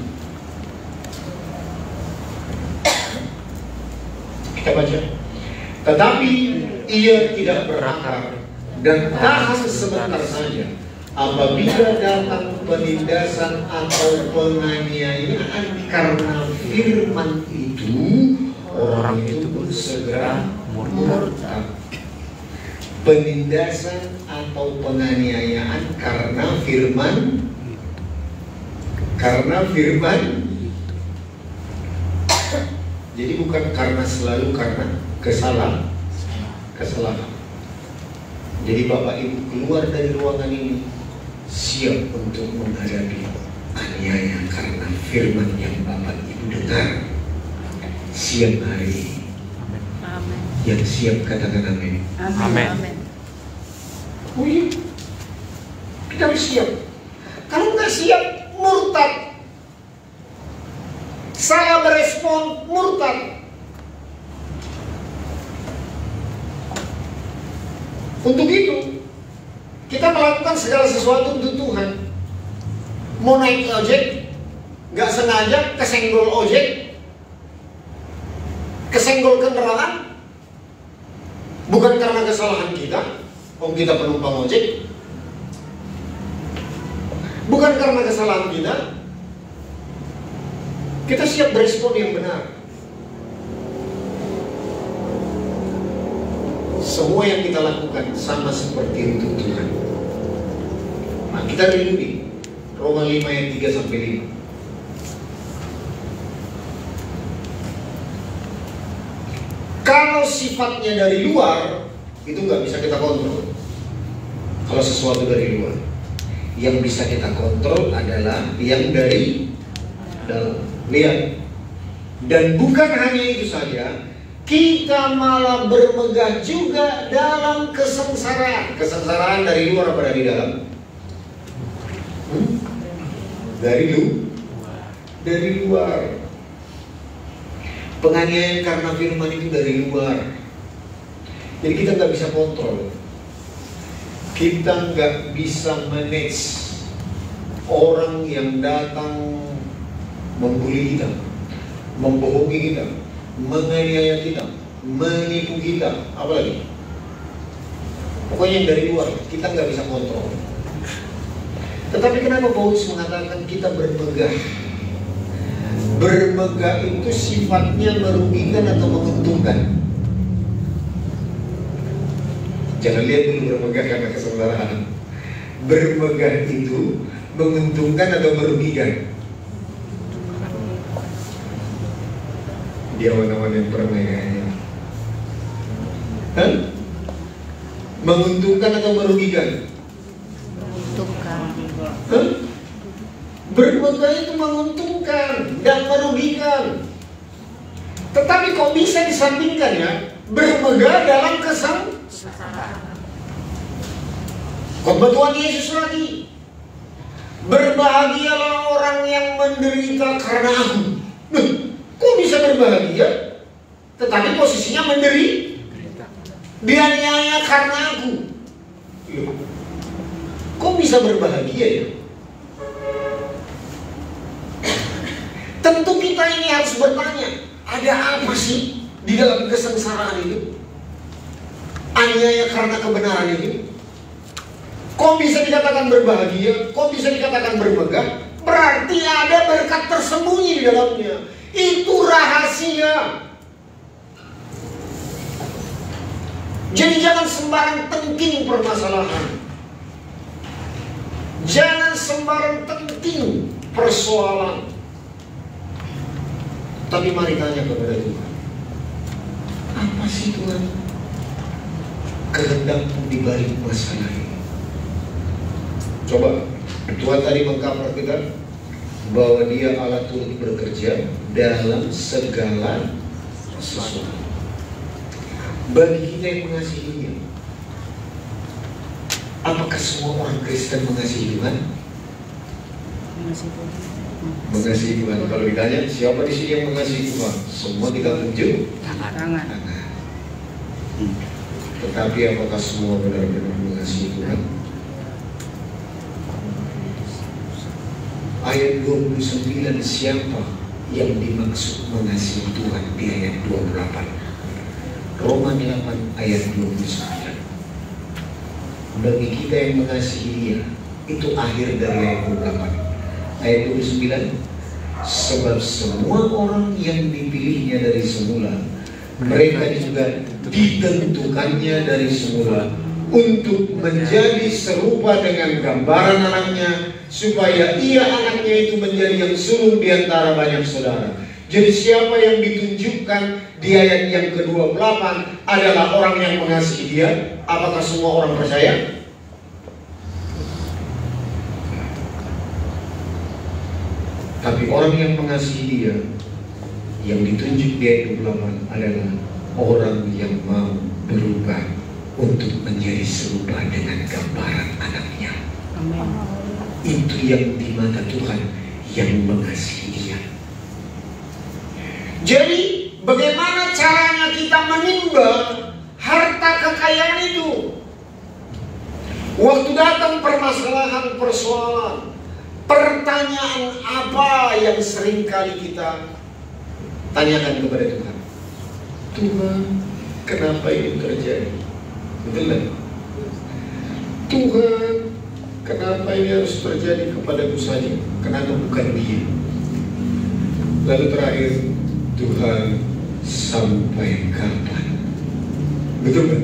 Kita baca. Tetapi ia tidak berakar dan tahan sebentar saja. Apabila datang penindasan atau penganiayaan karena firman itu, orang itu pun segera murtad. Penindasan atau penganiayaan karena firman, jadi bukan karena selalu karena kesalahan. Jadi Bapak Ibu keluar dari ruangan ini siap untuk menghadapi aniaya karena firman yang Bapak Ibu dengar siang hari ini. Amin. Yang siap katakan amin. Amin. Oh iya, kita harus siap. Kalau nggak siap, murtad. Salah berespon, murtad. Untuk itu, kita melakukan segala sesuatu untuk Tuhan. Mau naik ojek, nggak sengaja kesenggol ojek, kesenggol kendaraan, bukan karena kesalahan kita, kita penumpang ojek, bukan karena kesalahan kita siap berespon yang benar. Semua yang kita lakukan sama seperti untuk Tuhan. Nah, kita lihat di Roma 5 ayat 3 sampai 5. Kalau sifatnya dari luar, itu nggak bisa kita kontrol. Kalau sesuatu dari luar, yang bisa kita kontrol adalah yang dari dalam. Lihat. Dan bukan hanya itu saja, kita malah bermegah juga dalam kesengsaraan. Kesengsaraan dari luar apa dari dalam? Dari luar. Penganiayaan karena firman itu dari luar. Jadi kita nggak bisa kontrol. Kita nggak bisa manage orang yang datang membuli kita, membohongi kita, menganiaya kita, menipu kita, apalagi. Pokoknya yang dari luar, kita nggak bisa kontrol. Tetapi kenapa Paulus mengatakan kita bermegah? Bermegah itu sifatnya merugikan atau menguntungkan? Jangan lihat dulu bermegah karena kesengsaraan. Bermegah itu menguntungkan atau merugikan? Dia mana-mana yang pernah kayaknya. Menguntungkan atau merugikan? Menguntungkan. Bermegah itu menguntungkan dan merugikan. Tetapi kok bisa disandingkan ya? Bermegah dalam kesengsaraan. Khotbah Tuhan Yesus lagi. Berbahagialah orang yang menderita karena aku. Kok bisa berbahagia? Tetapi posisinya menderita. Dianiaya karena aku. Kok bisa berbahagia ya? Tentu kita ini harus bertanya, ada apa sih di dalam kesengsaraan itu? Aniaya karena kebenaran itu? Kok bisa dikatakan berbahagia? Kok bisa dikatakan bermegah? Berarti ada berkat tersembunyi di dalamnya. Itu rahasia. Jadi jangan sembarang tengking permasalahan. Jangan sembarang tengking persoalan. Tapi mari tanya kepada Tuhan, apa sih Tuhan kehendakmu di balik masalah ini? Coba, Tuhan tadi mengkabar kita bahwa Dia Allah turut bekerja dalam segala sesuatu. Bagi kita yang mengasihi Dia, apakah semua orang Kristen mengasihi Tuhan? Mengasihi Tuhan. Kalau ditanya siapa di sini yang mengasihi Tuhan, semua kita tunjuk tangan. Tetapi apakah semua benar-benar mengasihi Tuhan? Ayat 29, siapa yang dimaksud mengasihi Tuhan di ayat 28? Roma 8 ayat 29. bagi kita yang mengasihi Dia. Itu akhir dari ayat 28. Ayat 29, sebab semua orang yang dipilihnya dari semula, mereka juga ditentukannya dari semula untuk menjadi serupa dengan gambaran anaknya, supaya ia anaknya itu menjadi yang sulung di antara banyak saudara. Jadi siapa yang ditunjukkan di ayat yang ke-28 adalah orang yang mengasihi Dia. Apakah semua orang percaya? Tapi orang yang mengasihi Dia, yang ditunjuk di ayat 28 adalah orang yang mau berubah untuk menjadi serupa dengan gambaran anaknya. Amin. Itu yang di mata Tuhan yang mengasihi Dia. Jadi bagaimana caranya kita menimbang harta kekayaan itu? Waktu datang permasalahan, persoalan, pertanyaan apa yang sering kali kita tanyakan kepada Tuhan? Tuhan, kenapa ini terjadi? Betul kan? Tuhan, kenapa ini harus terjadi kepadaku saja? Kenapa bukan Dia? Lalu terakhir, Tuhan, sampai kapan? Betul kan?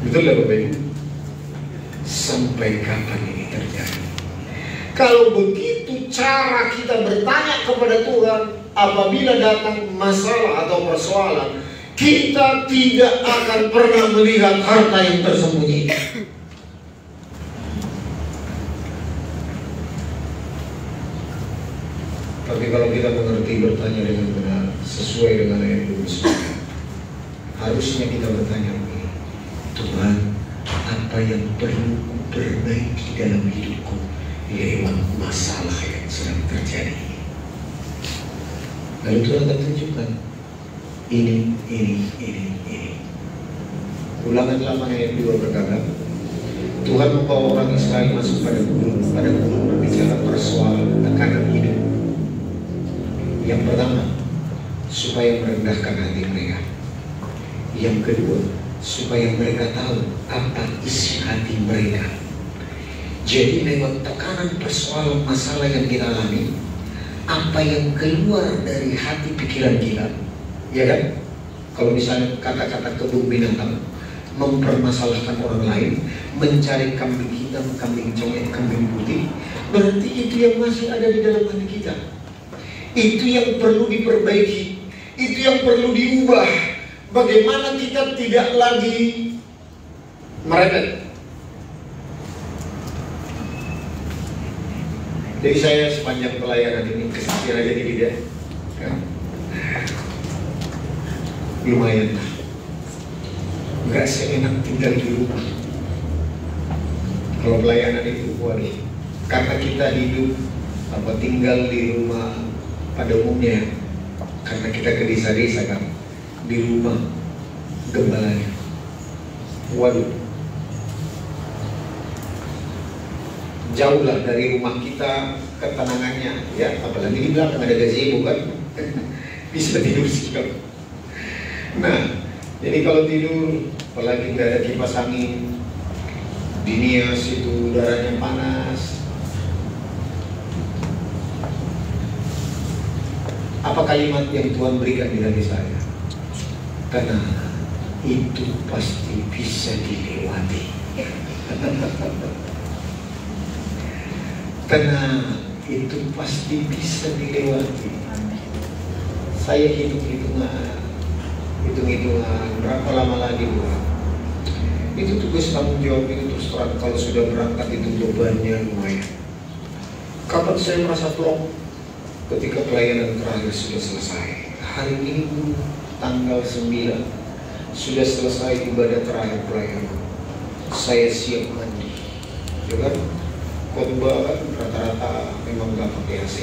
Betul lah Bapak Ibu? Sampai kapan ini terjadi? Kalau begitu cara kita bertanya kepada Tuhan apabila datang masalah atau persoalan, kita tidak akan pernah melihat harta yang tersembunyi. Tapi kalau kita mengerti bertanya dengan benar sesuai dengan ayat 29, harusnya kita bertanya begini, Tuhan, apa yang perlu kuperbaiki dalam hidupku lewat masalah yang sedang terjadi? Lalu Tuhan akan tunjukkan ini. Ulangan 8 ayat 2 berkata, Tuhan membawa orang Israel masuk pada gunung berbicara persoalan tekanan hidup. Yang pertama, supaya merendahkan hati mereka. Yang kedua, supaya mereka tahu apa isi hati mereka. Jadi lewat tekanan, persoalan, masalah yang kita alami, apa yang keluar dari hati pikiran kita, ya kan? Kalau misalnya kata-kata kebun binatang mempermasalahkan orang lain, mencari kambing hitam, kambing congek, kambing putih, berarti itu yang masih ada di dalam hati kita. Itu yang perlu diperbaiki, itu yang perlu diubah. Bagaimana kita tidak lagi merepet. Jadi saya sepanjang pelayanan ini kesaksian aja dikit ya. Lumayan lah. Gak seenak tinggal di rumah. Kalau pelayanan itu waduh, karena kita hidup tinggal di rumah pada umumnya, karena kita ke desa-desa kan, di rumah gembalanya. Waduh, jauh lah dari rumah kita ketenangannya, ya. Apalagi di belakang ada gazebo kan, bisa tidur siang. Nah, jadi kalau tidur, apalagi nggak ada kipas angin, dinias itu udaranya panas. Apa kalimat yang Tuhan berikan di hati saya? Karena itu pasti bisa dilewati. Karena itu pasti bisa dilewati. Saya hitung-hitungan berapa lama lagi Tuhan. Itu tugas tanggung jawab itu terus terang. Kalau sudah berangkat itu bebannya lumayan. Kapan saya merasa plong? Ketika pelayanan terakhir sudah selesai. Hari ini tanggal 9 sudah selesai ibadah terakhir pelayanan. Saya siap mandi, ya kan? Khotbah kan rata-rata memang nggak pakai AC.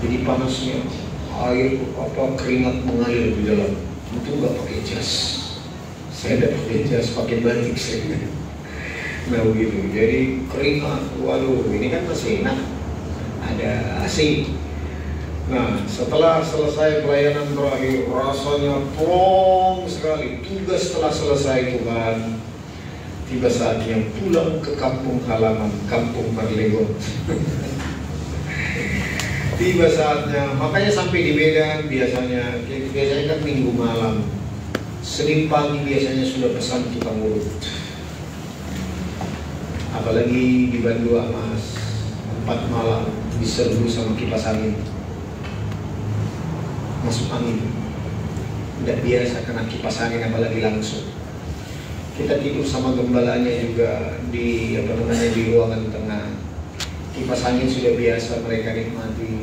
Jadi panasnya, air keringat mengalir di dalam. Itu nggak pakai jas. Saya tidak pakai jas, pakai batik saya. Nah begitu. Jadi keringat, waduh, ini kan masih enak. Ada AC. Nah, setelah selesai pelayanan terakhir, rasanya plong sekali. Tugas telah selesai Tuhan. tiba saatnya pulang ke kampung halaman, kampung Marlegon. Tiba saatnya, makanya sampai di Medan biasanya kan Minggu malam, Senin pagi biasanya sudah pesan tukang urut. Apalagi di Bandung Mas, 4 malam diserbu sama kipas angin, masuk angin. Tidak biasa kena kipas angin, apalagi langsung. Kita tidur sama gembalanya juga di di ruangan tengah. Kipas angin sudah biasa mereka nikmati,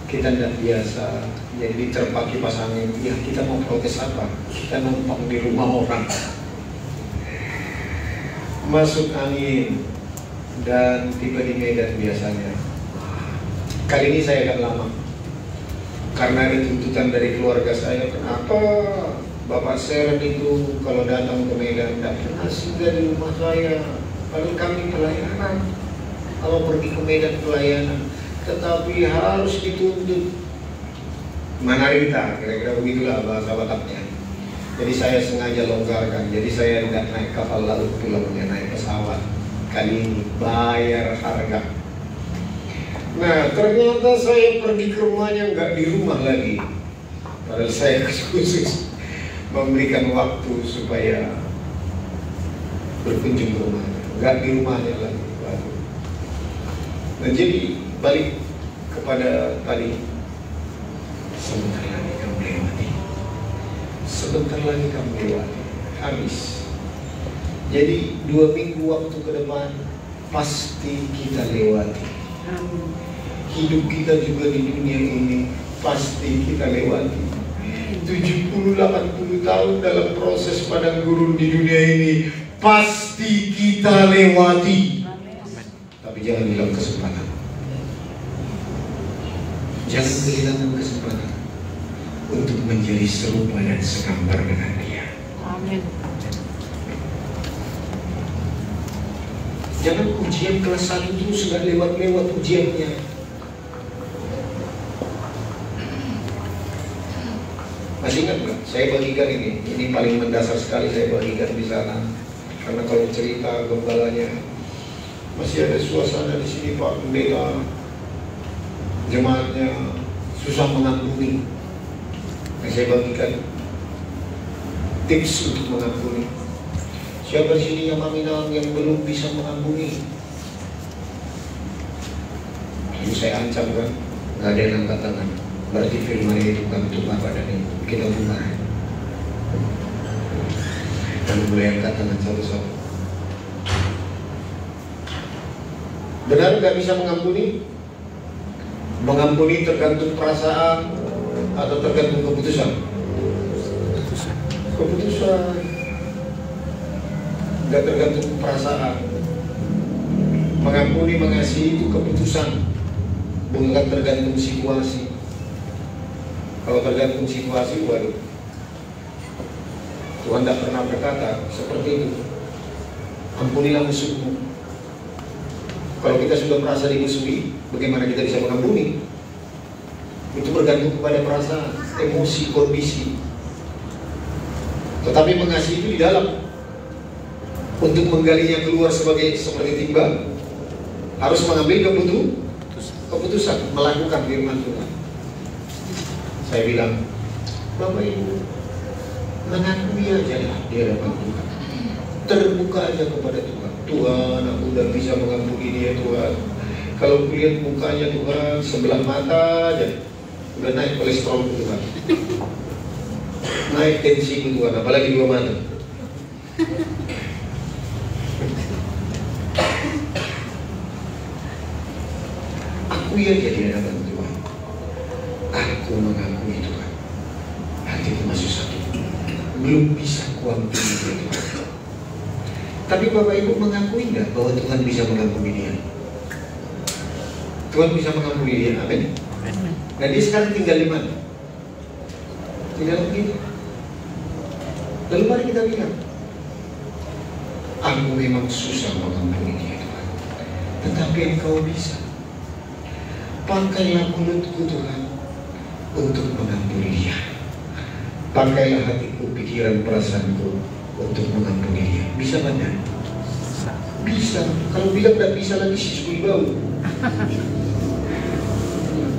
kita tidak biasa. Jadi diterpa kipas angin, ya kita mau protes apa? Kita numpang di rumah orang. Masuk angin dan tiba di Medan biasanya. Kali ini saya agak lama karena ada tuntutan dari keluarga saya. Kenapa Bapak Seren itu kalau datang ke Medan tidak pernah singgah di rumah saya? Paling kami pelayanan. Kalau pergi ke Medan pelayanan, tetapi harus dituntut. Manarita, kira-kira begitulah bahasa Bataknya. Jadi saya sengaja longgarkan. Jadi saya tidak naik kapal laut pulangnya, naik pesawat. Kali ini bayar harga. Nah, ternyata saya pergi ke rumahnya nggak di rumah lagi. Padahal saya khusus memberikan waktu supaya berkunjung ke rumahnya. Nggak di rumahnya lagi. Nah, jadi balik kepada tadi, sebentar lagi kamu lewati, sebentar lagi kamu lewati, habis. Jadi 2 minggu waktu ke depan pasti kita lewati. Hidup kita juga di dunia ini pasti kita lewati. 70-80 tahun dalam proses padang gurun di dunia ini pasti kita lewati. Tapi jangan hilang kesempatan. Jangan kehilangan kesempatan untuk menjadi serupa dan segambar dengan Dia. Amin. Jangan ujian kelas 1 itu sudah lewat-lewat ujiannya. Masih ingat nggak? Saya bagikan ini paling mendasar sekali saya bagikan di sana. Karena kalau cerita gembalanya, masih ada suasana di sini Pak Pendeta, jemaatnya susah mengampuni. Nah, saya bagikan tips untuk mengampuni. Siapa di sini yang meminang yang belum bisa mengampuni? Lalu saya ancam kan, nggak ada yang angkat tangan. Berarti firman itu bukan untuk apa dan itu kita buka. Lalu mulai angkat tangan satu-satu. Benar nggak bisa mengampuni? Mengampuni tergantung perasaan atau tergantung keputusan? Keputusan. Nggak tergantung perasaan. Mengampuni, mengasihi itu keputusan, bukan tergantung situasi. Kalau tergantung situasi, waduh, Tuhan tidak pernah berkata seperti itu. Ampunilah musuhmu. Kalau kita sudah merasa dimusuhi, bagaimana kita bisa mengampuni? Itu bergantung kepada perasaan, emosi, kondisi. Tetapi mengasihi itu di dalam. Untuk menggalinya keluar seperti timba, harus mengambil keputusan, melakukan firman Tuhan. Saya bilang, Bapak Ibu, mengakui aja lah di hadapan Tuhan. Terbuka aja kepada Tuhan. Tuhan, aku udah bisa mengampuni dia Tuhan. Kalau kulihat mukanya Tuhan, sebelah mata aja udah naik kolesterol Tuhan, naik tensi Tuhan, apalagi 2 mata. Akui aja di hadapan Tuhan. Aku mengakui Tuhan, hatiku masih sakit, belum bisa kuampuni dia Tuhan. Tapi Bapak Ibu mengakui nggak bahwa Tuhan bisa mengampuni dia? Tuhan bisa mengampuni dia, amin. Nah dia sekarang tinggal di mana? Tinggal di kita. Lalu mari kita bilang, aku memang susah mengampuni dia Tuhan, tetapi Engkau bisa. Pakailah mulutku Tuhan untuk mengampuni dia. Pakailah hatiku, pikiran, perasaanku untuk mengampuni dia. Bisa banyak. Bisa. Kalau bilang tidak bisa lagi siswi bau.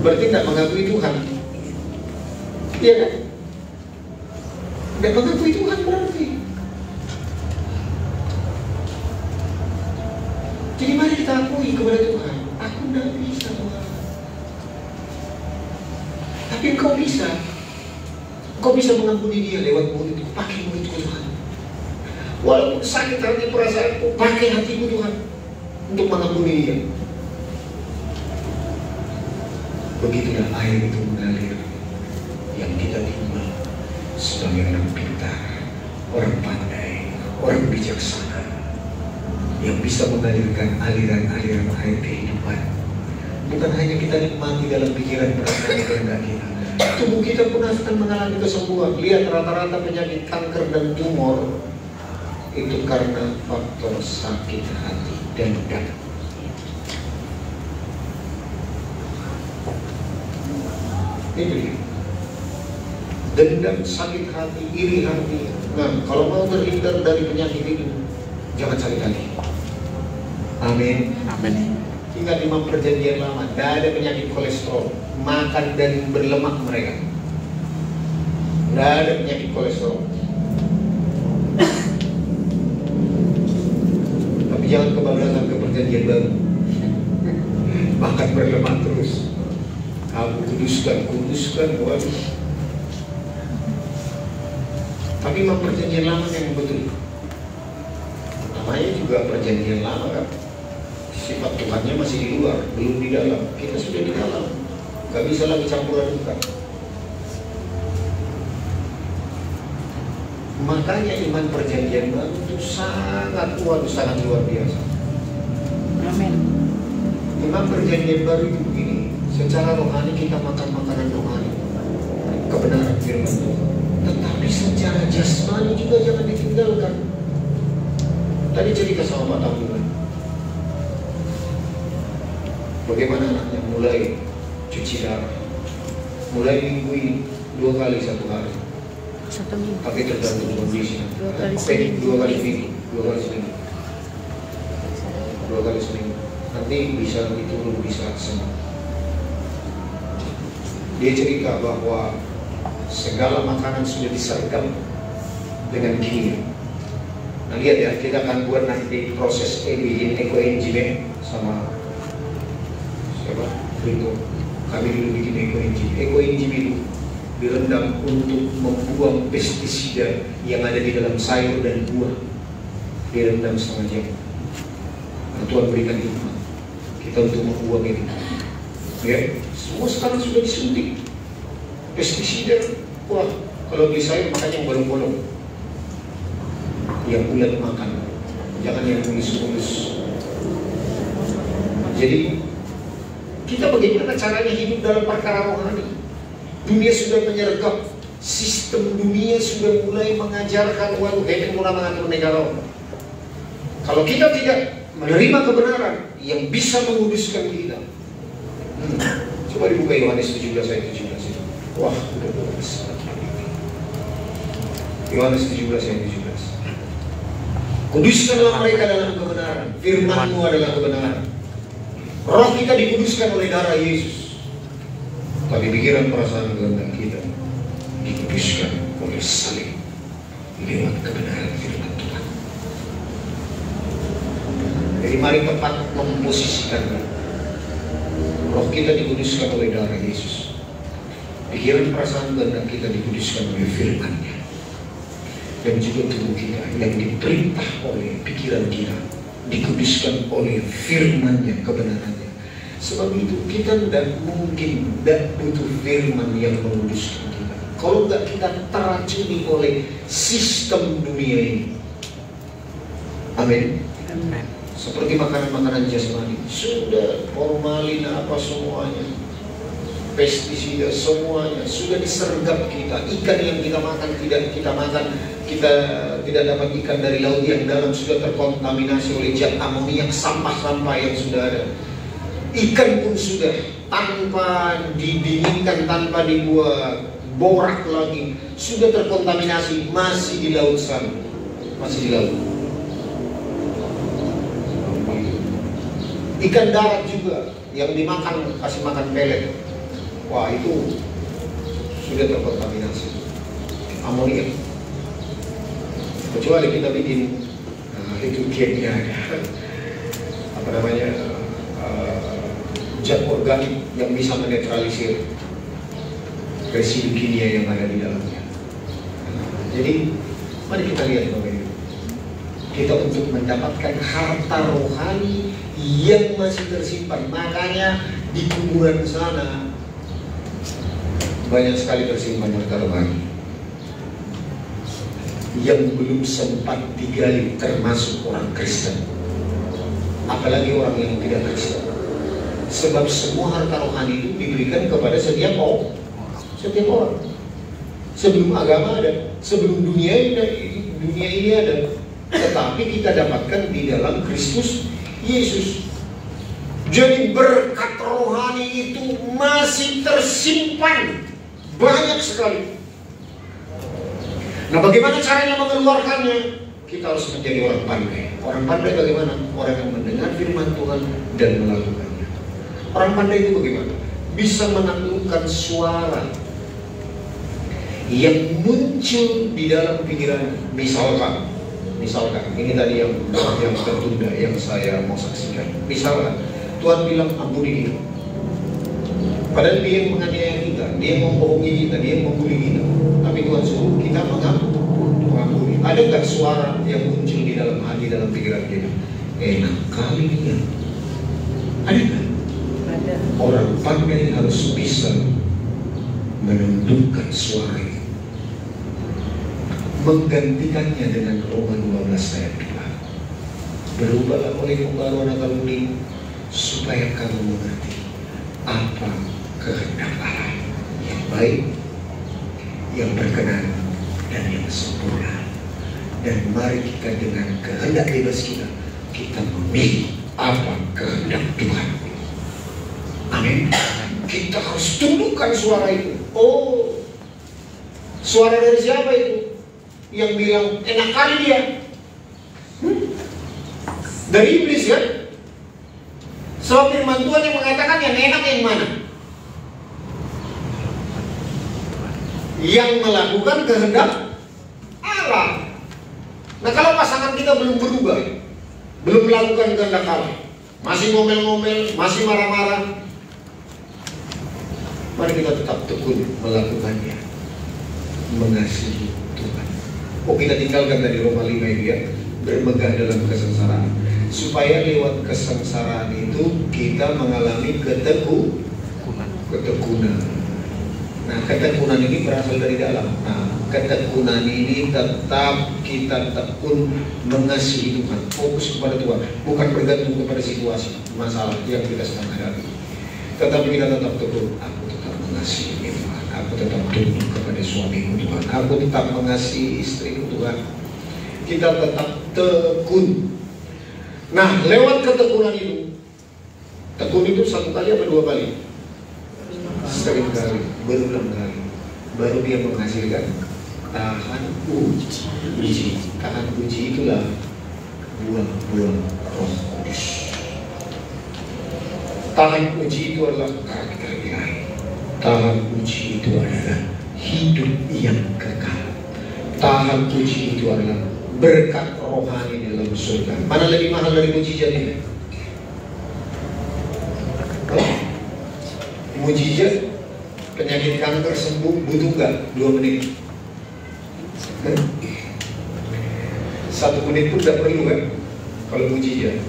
Berarti tidak mengakui Tuhan. Iya kan? Tidak mengakui Tuhan berarti. Jadi mari kita akui kepada Tuhan, aku tidak bisa Tuhan. Tapi Engkau bisa. Engkau bisa mengampuni dia lewat mulutku, pakai mulutku Tuhan. Walaupun sakit hati perasaanku, pakai hatiku Tuhan untuk mengampuni dia. Begitulah air itu mengalir yang kita terima sebagai orang pintar, orang pandai, orang bijaksana yang bisa mengalirkan aliran-aliran air kehidupan. Bukan hanya kita nikmati dalam pikiran perasaan kehendak kita, tubuh kita pun akan mengalami kesembuhan. Lihat rata-rata penyakit kanker dan tumor itu karena faktor sakit hati dan dendam. Itu dia. Dendam, sakit hati, iri hati. Nah, kalau mau terhindar dari penyakit itu, jangan sakit hati. Amin. Amin. Ingat Imam Perjanjian Lama, tidak ada penyakit kolesterol. Makan dan berlemak mereka. Tidak ada penyakit kolesterol. Tapi jangan kebablasan ke Perjanjian Baru. Makan berlemak terus. Kamu kuduskan, waduh. Tapi Imam Perjanjian Lama yang betul. Namanya juga Perjanjian Lama kan. Sifat Tuhannya masih di luar, belum di dalam. Kita sudah di dalam, gak bisa lagi campur adukan. Makanya iman Perjanjian Baru itu sangat kuat, sangat luar biasa. Amin. Iman Perjanjian Baru itu begini, secara rohani kita makan makanan rohani, kebenaran firman Tuhan. Tetapi secara jasmani juga jangan ditinggalkan. Tadi cerita sama Pak Tambulan, bagaimana anaknya mulai cuci darah, mulai minggu ini 2 kali 1 hari. 1 minggu. Tapi tergantung kondisi. 2 kali seminggu. 2 kali seminggu. 2 kali seminggu. Nanti bisa diturun, bisa sembuh. Dia cerita bahwa segala makanan sudah disergap dengan kimia. Nah lihat ya, kita akan buat nanti proses bikin ekoenzim sama siapa? Itu kami dulu bikin ekoenzim. Ekoenzim itu direndam untuk membuang pestisida yang ada di dalam sayur dan buah. Direndam setengah jam. Nah, Tuhan berikan hikmat kita untuk membuang itu. Ya, semua sekarang sudah disuntik pestisida. Wah, kalau beli sayur makanya yang bolong-bolong, yang bulat makan, jangan yang mulus-mulus. Jadi kita bagaimana caranya hidup dalam perkara rohani? Dunia sudah menyergap, sistem dunia sudah mulai mengajarkan waduh itu mulai mengatur negara. Kalau kita tidak menerima kebenaran yang bisa menguduskan kita, coba dibuka Yohanes 17 ayat 17 itu. Wah, udah bagus. Yohanes 17 ayat 17. Kuduskanlah mereka dalam kebenaran. Firman-Mu adalah kebenaran. Roh kita dikuduskan oleh darah Yesus. Tapi pikiran perasaan kehendak kita dikuduskan oleh salib lewat kebenaran firman Tuhan. Jadi mari tepat memposisikan roh kita dikuduskan oleh darah Yesus. Pikiran perasaan kehendak kita dikuduskan oleh firman-Nya. Dan juga tubuh kita yang diperintah oleh pikiran kita dikuduskan oleh firman-Nya, kebenarannya. Sebab itu kita tidak mungkin tidak butuh firman yang menguduskan kita. Kalau tidak kita teracuni oleh sistem dunia ini. Amin. Amin. Seperti makanan-makanan jasmani, sudah formalin apa semuanya, pestisida semuanya sudah disergap kita. Ikan yang kita makan tidak kita makan, kita tidak dapat ikan dari laut yang dalam sudah terkontaminasi oleh zat amoniak, sampah-sampah yang sudah ada. Ikan pun sudah tanpa didinginkan, tanpa dibuat borak lagi, sudah terkontaminasi, masih di laut sana, masih di laut. Ikan darat juga yang dimakan, kasih makan pelet. Wah, itu sudah terkontaminasi amonia. Kecuali kita bikin itu gennya ada apa namanya zat organik yang bisa menetralisir residu kimia yang ada di dalamnya. Jadi mari kita lihat Bapak Ibu, kita untuk mendapatkan harta rohani yang masih tersimpan. Makanya di kuburan sana banyak sekali tersimpan harta rohani yang belum sempat digali, termasuk orang Kristen, apalagi orang yang tidak Kristen. Sebab semua harta rohani itu diberikan kepada setiap orang. Sebelum agama ada, sebelum dunia ini ada, tetapi kita dapatkan di dalam Kristus Yesus. Jadi berkat rohani itu masih tersimpan banyak sekali. Nah, bagaimana caranya mengeluarkannya? Kita harus menjadi orang pandai. Orang pandai bagaimana? Orang yang mendengar firman Tuhan dan melakukannya. Orang pandai itu bagaimana? Bisa menaklukkan suara yang muncul di dalam pikiran. Misalkan ini tadi yang tertunda yang saya mau saksikan. Misalkan Tuhan bilang ampuni dia, padahal dia yang menganiaya kita, dia yang membohongi kita, dia yang membuli kita, tapi Tuhan suruh kita mengampuni. Ada nggak suara yang muncul di dalam hati, dalam pikiran kita? Enak kali dia. Ada nggak? Ada. Orang pandai harus bisa menundukkan suara itu, menggantikannya dengan Roma 12 ayat 2. Berubahlah oleh pembaruan akal-mu supaya kamu mengerti apa kehendak Allah yang baik, yang berkenan, dan yang sempurna. Dan mari kita dengan kehendak bebas kita memilih apa kehendak Tuhan. Amin. Kita harus tundukkan suara itu. Oh, suara dari siapa itu? Yang bilang enak kali dia. Dari iblis kan? Sebab firman Tuhan yang mengatakan yang enak yang mana? Yang melakukan kehendak Allah. Nah, kalau pasangan kita belum berubah, belum melakukan kehendak Allah, masih ngomel-ngomel, masih marah-marah, mari kita tetap tekun melakukannya, mengasihi Tuhan. Oh, kita tinggalkan dari Roma 5 itu ya, bermegah dalam kesengsaraan, supaya lewat kesengsaraan itu kita mengalami ketekunan. Nah, ketekunan ini berasal dari dalam. Nah, ketekunan ini tetap kita tekun mengasihi Tuhan, fokus kepada Tuhan, bukan bergantung kepada situasi masalah yang kita sedang hadapi. Tetapi kita tetap tekun. Aku tetap mengasihi Tuhan, aku tetap tunduk kepada suamiku Tuhan, aku tetap mengasihi istriku Tuhan. Kita tetap tekun. Nah, lewat ketekunan itu, tekun itu satu kali apa dua kali? Sering kali, berulang kali, baru dia menghasilkan tahan uji. Tahan uji itulah buah-buah Roh Kudus. Tahan uji itu adalah karakter ilahi. Tahan uji itu adalah hidup yang kekal. Tahan uji itu adalah berkat rohani dalam surga. Mana lebih mahal dari mujizat ini? Mujizat penyakit kanker sembuh butuh nggak 2 menit? 1 menit pun tidak perlu kan? Kalau mujizat.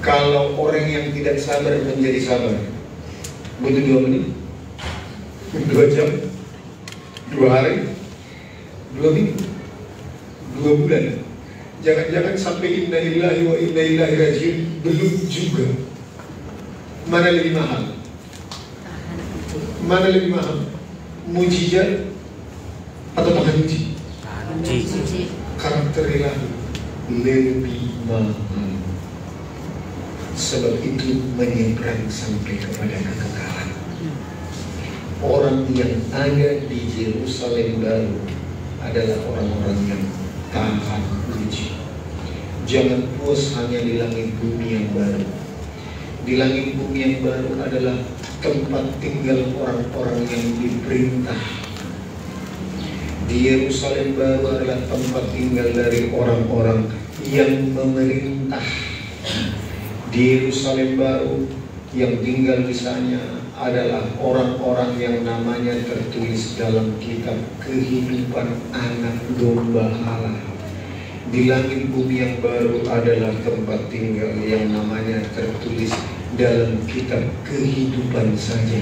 Kalau orang yang tidak sabar menjadi sabar, butuh 2 menit, 2 jam, 2 hari, 2 minggu, 2 bulan. Jangan-jangan sampai inna lillahi wa inna ilaihi raji'un belum juga. Mana lebih mahal? Mana lebih mahal? Mujizat atau tahan uji? Karakter ilahi lebih mahal. Sebab itu menyeberang sampai kepada kekekalan. Orang yang ada di Yerusalem baru adalah orang-orang yang tahan uji. Jangan puas hanya di langit bumi yang baru. Di langit bumi yang baru adalah tempat tinggal orang-orang yang diperintah. Di Yerusalem baru adalah tempat tinggal dari orang-orang yang memerintah. Di Yerusalem baru yang tinggal di sana adalah orang-orang yang namanya tertulis dalam kitab kehidupan anak domba Allah. Di langit bumi yang baru adalah tempat tinggal yang namanya tertulis dalam kitab kehidupan saja.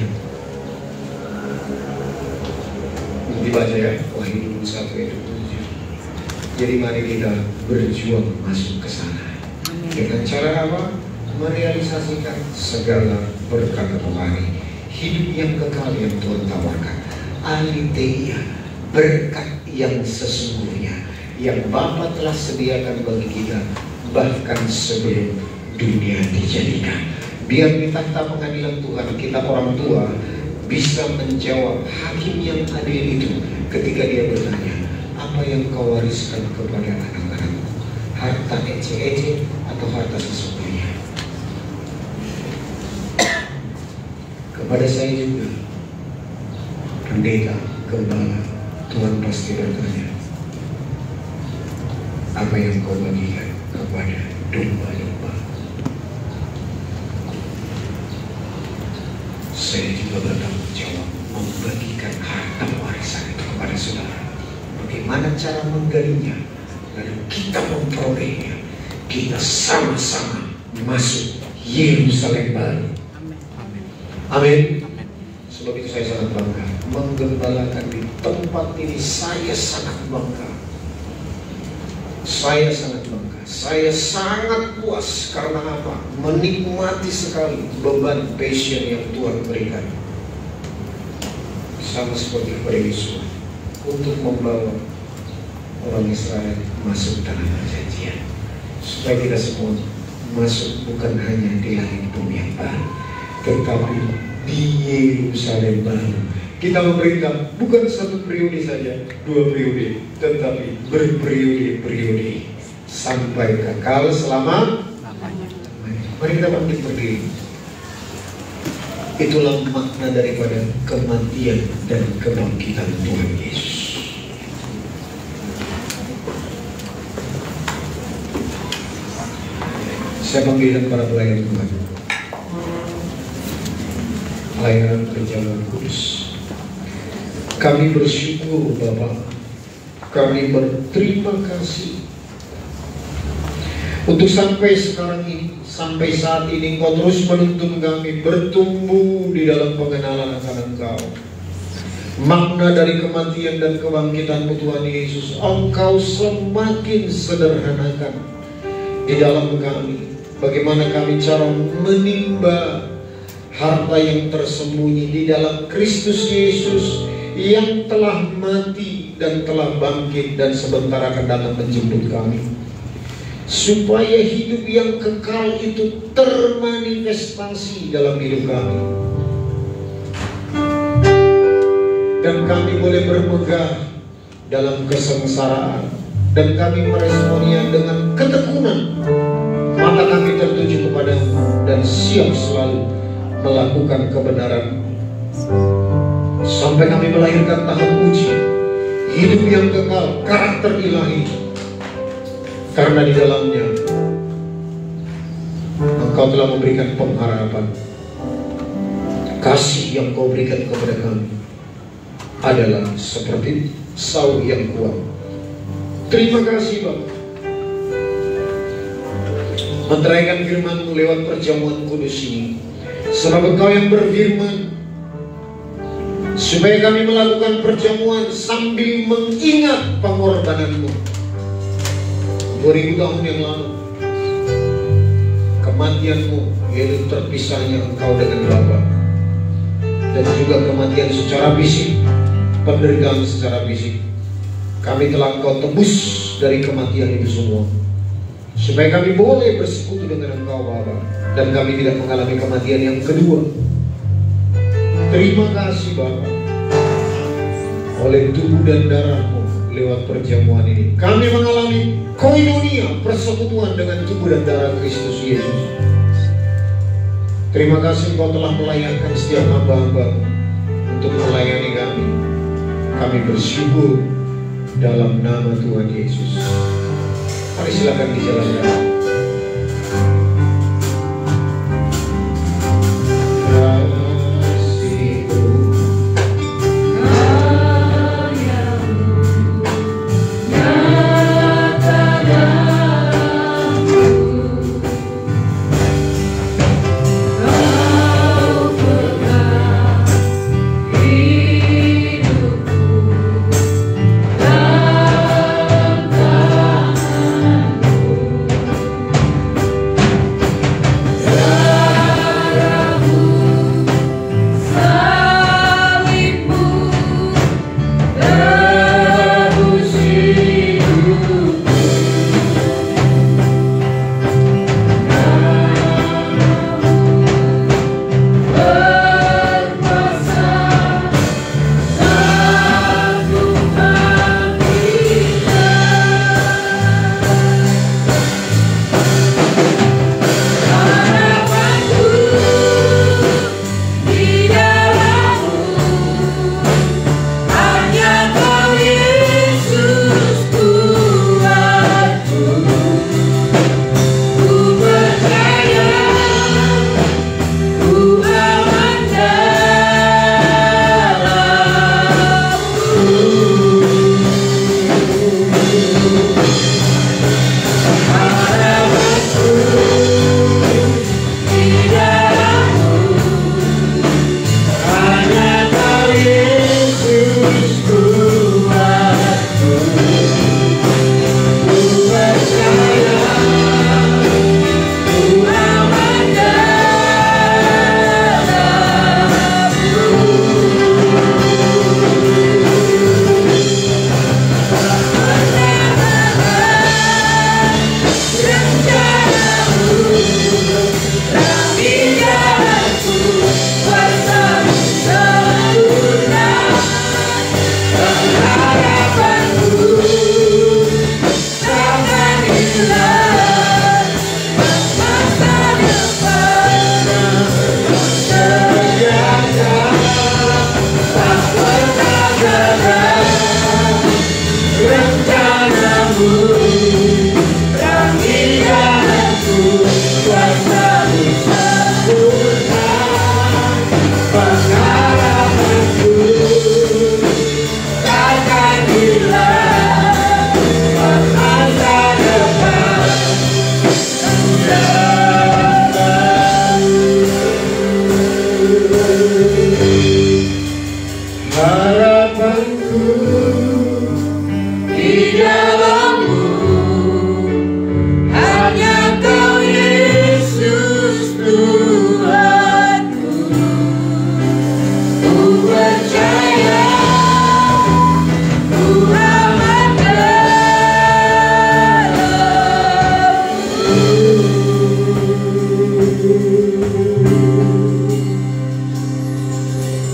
Dibaca ya, Wahyu 1 ayat 7. Jadi mari kita berjuang masuk ke sana. Dengan cara apa? Merealisasikan segala berkat rohani, hidup yang kekal yang Tuhan tawarkan, aletheia, berkat yang sesungguhnya yang Bapa telah sediakan bagi kita bahkan sebelum dunia dijadikan. Biar di takhta pengadilan Tuhan kita orang tua bisa menjawab hakim yang adil itu ketika dia bertanya, apa yang kau wariskan kepada anak-anakmu? Harta ece-ece atau harta sesungguhnya? Kepada saya juga, pendeta, gembala, Tuhan pasti bertanya, apa yang kau bagikan kepada domba-domba? Saya juga bertanggung jawab membagikan harta warisan itu kepada saudara. Bagaimana cara menggalinya? Lalu kita memperolehnya. Kita sama-sama masuk Yerusalem baru. Amin. Sebab itu saya sangat bangga menggembalakan di tempat ini. Saya sangat bangga. Saya sangat bangga. Saya sangat puas. Karena apa? Menikmati sekali beban passion yang Tuhan berikan. Sama seperti kepada Yosua, untuk membawa orang Israel masuk tanah perjanjian, supaya kita semua masuk bukan hanya di langit bumi yang baru, tetapi di Yerusalem baru. Kita memerintah bukan satu periode saja, 2 periode, tetapi berperiode-periode sampai kekal selama lamanya. Mari kita bangkit berdiri. Itulah makna daripada kematian dan kebangkitan Tuhan Yesus. Saya panggilkan para pelayan Tuhan, pelayanan perjalanan kudus. Kami bersyukur Bapa, kami berterima kasih untuk sampai sekarang ini, sampai saat ini Engkau terus menuntun kami bertumbuh di dalam pengenalan akan Engkau. Makna dari kematian dan kebangkitan Tuhan Yesus Engkau semakin sederhanakan di dalam kami. Bagaimana kami cara menimba harta yang tersembunyi di dalam Kristus Yesus yang telah mati dan telah bangkit dan sebentar akan datang menjemput kami, supaya hidup yang kekal itu termanifestasi dalam hidup kami, dan kami boleh bermegah dalam kesengsaraan, dan kami meresponnya dengan ketekunan. Mata kami tertuju kepadamu dan siap selalu melakukan kebenaran, sampai kami melahirkan tahap uji hidup yang kekal, karakter ilahi. Karena di dalamnya Engkau telah memberikan pengharapan. Kasih yang Kau berikan kepada kami adalah seperti saur yang kuat. Terima kasih Bapak, menteraikan firman-Mu lewat perjamuan kudus ini. Sebab Engkau yang berfirman, supaya kami melakukan perjamuan sambil mengingat pengorbanan-Mu 2000 tahun yang lalu, kematian-Mu, yaitu terpisahnya Engkau dengan Bapa, dan juga kematian secara fisik, penderitaan secara fisik. Kami telah Engkau tebus dari kematian itu semua, supaya kami boleh bersekutu dengan Engkau Bapa, dan kami tidak mengalami kematian yang kedua. Terima kasih Bapa, oleh tubuh dan darah-Mu lewat perjamuan ini kami mengalami koinonia, persekutuan dengan tubuh dan darah Kristus Yesus. Terima kasih Engkau telah melayangkan setiap hamba-hamba untuk melayani kami. Kami bersyukur dalam nama Tuhan Yesus. Mari silakan dijalankan.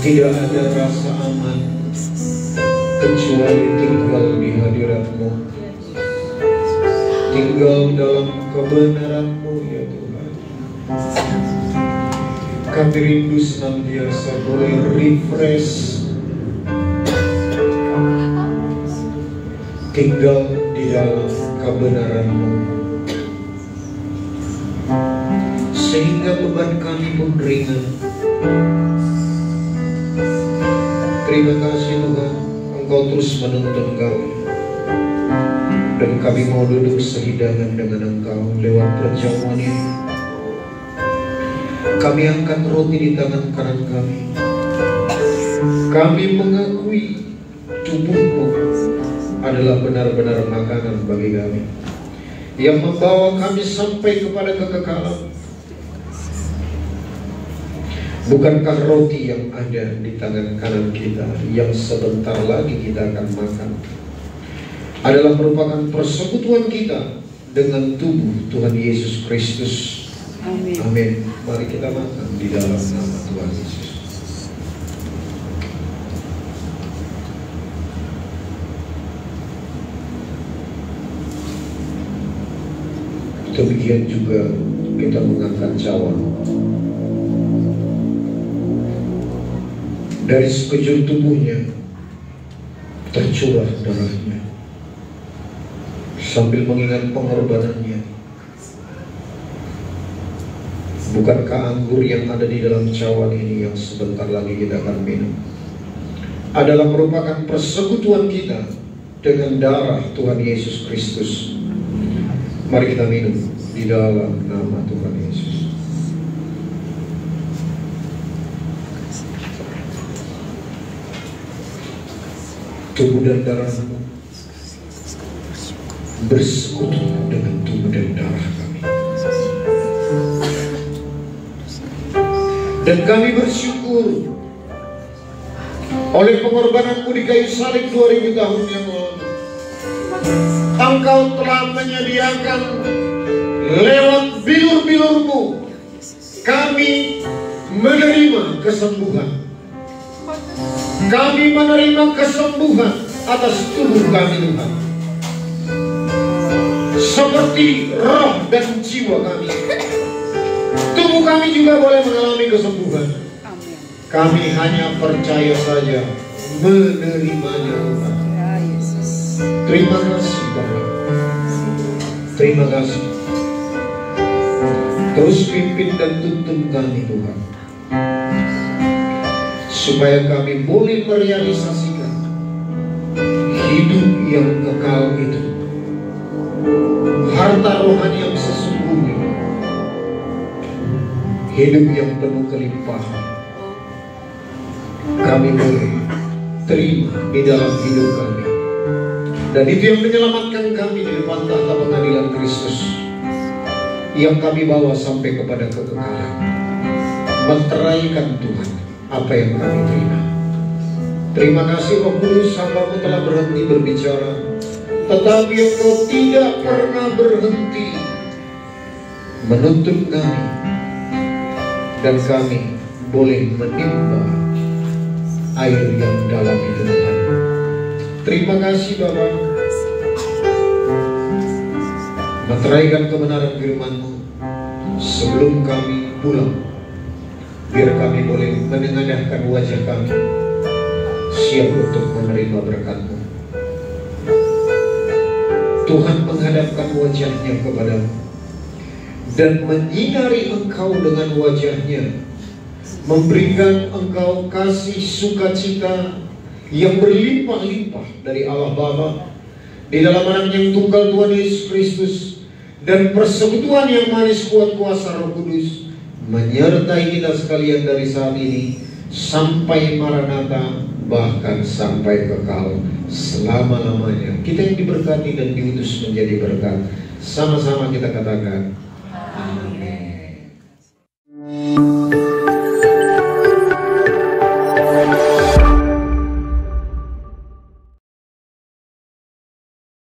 Tidak ada rasa aman kecuali tinggal di hadirat-Mu, tinggal dalam kebenaran-Mu ya Tuhan. Kami rindu senantiasa boleh refresh, tinggal di dalam kebenaran-Mu, sehingga beban kami pun ringan. Terima kasih Tuhan, Engkau terus menuntun kami, dan kami mau duduk sehidangan dengan Engkau lewat perjamuan ini. Kami angkat roti di tangan kanan kami. Kami mengakui tubuh-Mu adalah benar-benar makanan bagi kami, yang membawa kami sampai kepada kekekalan. Bukankah roti yang ada di tangan kanan kita, yang sebentar lagi kita akan makan, adalah merupakan persekutuan kita dengan tubuh Tuhan Yesus Kristus? Amin. Amin. Mari kita makan di dalam nama Tuhan Yesus. Demikian juga kita mengangkat cawan. dari sekujur tubuhnya tercurah darahnya, sambil mengingat pengorbanannya. Bukankah anggur yang ada di dalam cawan ini yang sebentar lagi kita akan minum adalah merupakan persekutuan kita dengan darah Tuhan Yesus Kristus? Mari kita minum di dalam nama Tuhan Yesus. Tubuh dan darahmu bersekutu dengan tubuh dan darah kami. Dan kami bersyukur oleh pengorbananmu di kayu salib 2000 tahun yang lalu. Engkau telah menyediakan lewat bilur-bilurmu kami menerima kesembuhan. Kami menerima kesembuhan atas tubuh kami, Tuhan. Seperti roh dan jiwa kami, tubuh kami juga boleh mengalami kesembuhan. Kami hanya percaya saja menerimanya, Tuhan. Terima kasih, Bapak. Terima kasih. Terus pimpin dan tuntun kami, Tuhan, supaya kami boleh merealisasikan hidup yang kekal itu, harta rohani yang sesungguhnya, hidup yang penuh kelimpahan. Kami boleh terima di dalam hidup kami, dan itu yang menyelamatkan kami di depan tahta pengadilan Kristus, yang kami bawa sampai kepada kekekalan, menteraikan Tuhan apa yang kami terima. Terima kasih Roh Kudus, hamba-Mu telah berhenti berbicara, tetapi Engkau tidak pernah berhenti menuntun kami, dan kami boleh menimba air yang dalam itu, Tuhan. Terima kasih Bapa. Meteraikan kebenaran firman-Mu sebelum kami pulang, biar kami boleh menengadahkan wajah kami, siap untuk menerima berkat-Mu. Tuhan menghadapkan wajahnya kepadamu dan menyinari engkau dengan wajahnya, memberikan engkau kasih sukacita yang berlimpah-limpah dari Allah Bapa di dalam Anak yang tunggal Tuhan Yesus Kristus, dan persekutuan yang manis kuat kuasa Roh Kudus menyertai kita sekalian dari saat ini sampai Maranatha, bahkan sampai kekal selama-lamanya. Kita yang diberkati dan diutus menjadi berkat, sama-sama kita katakan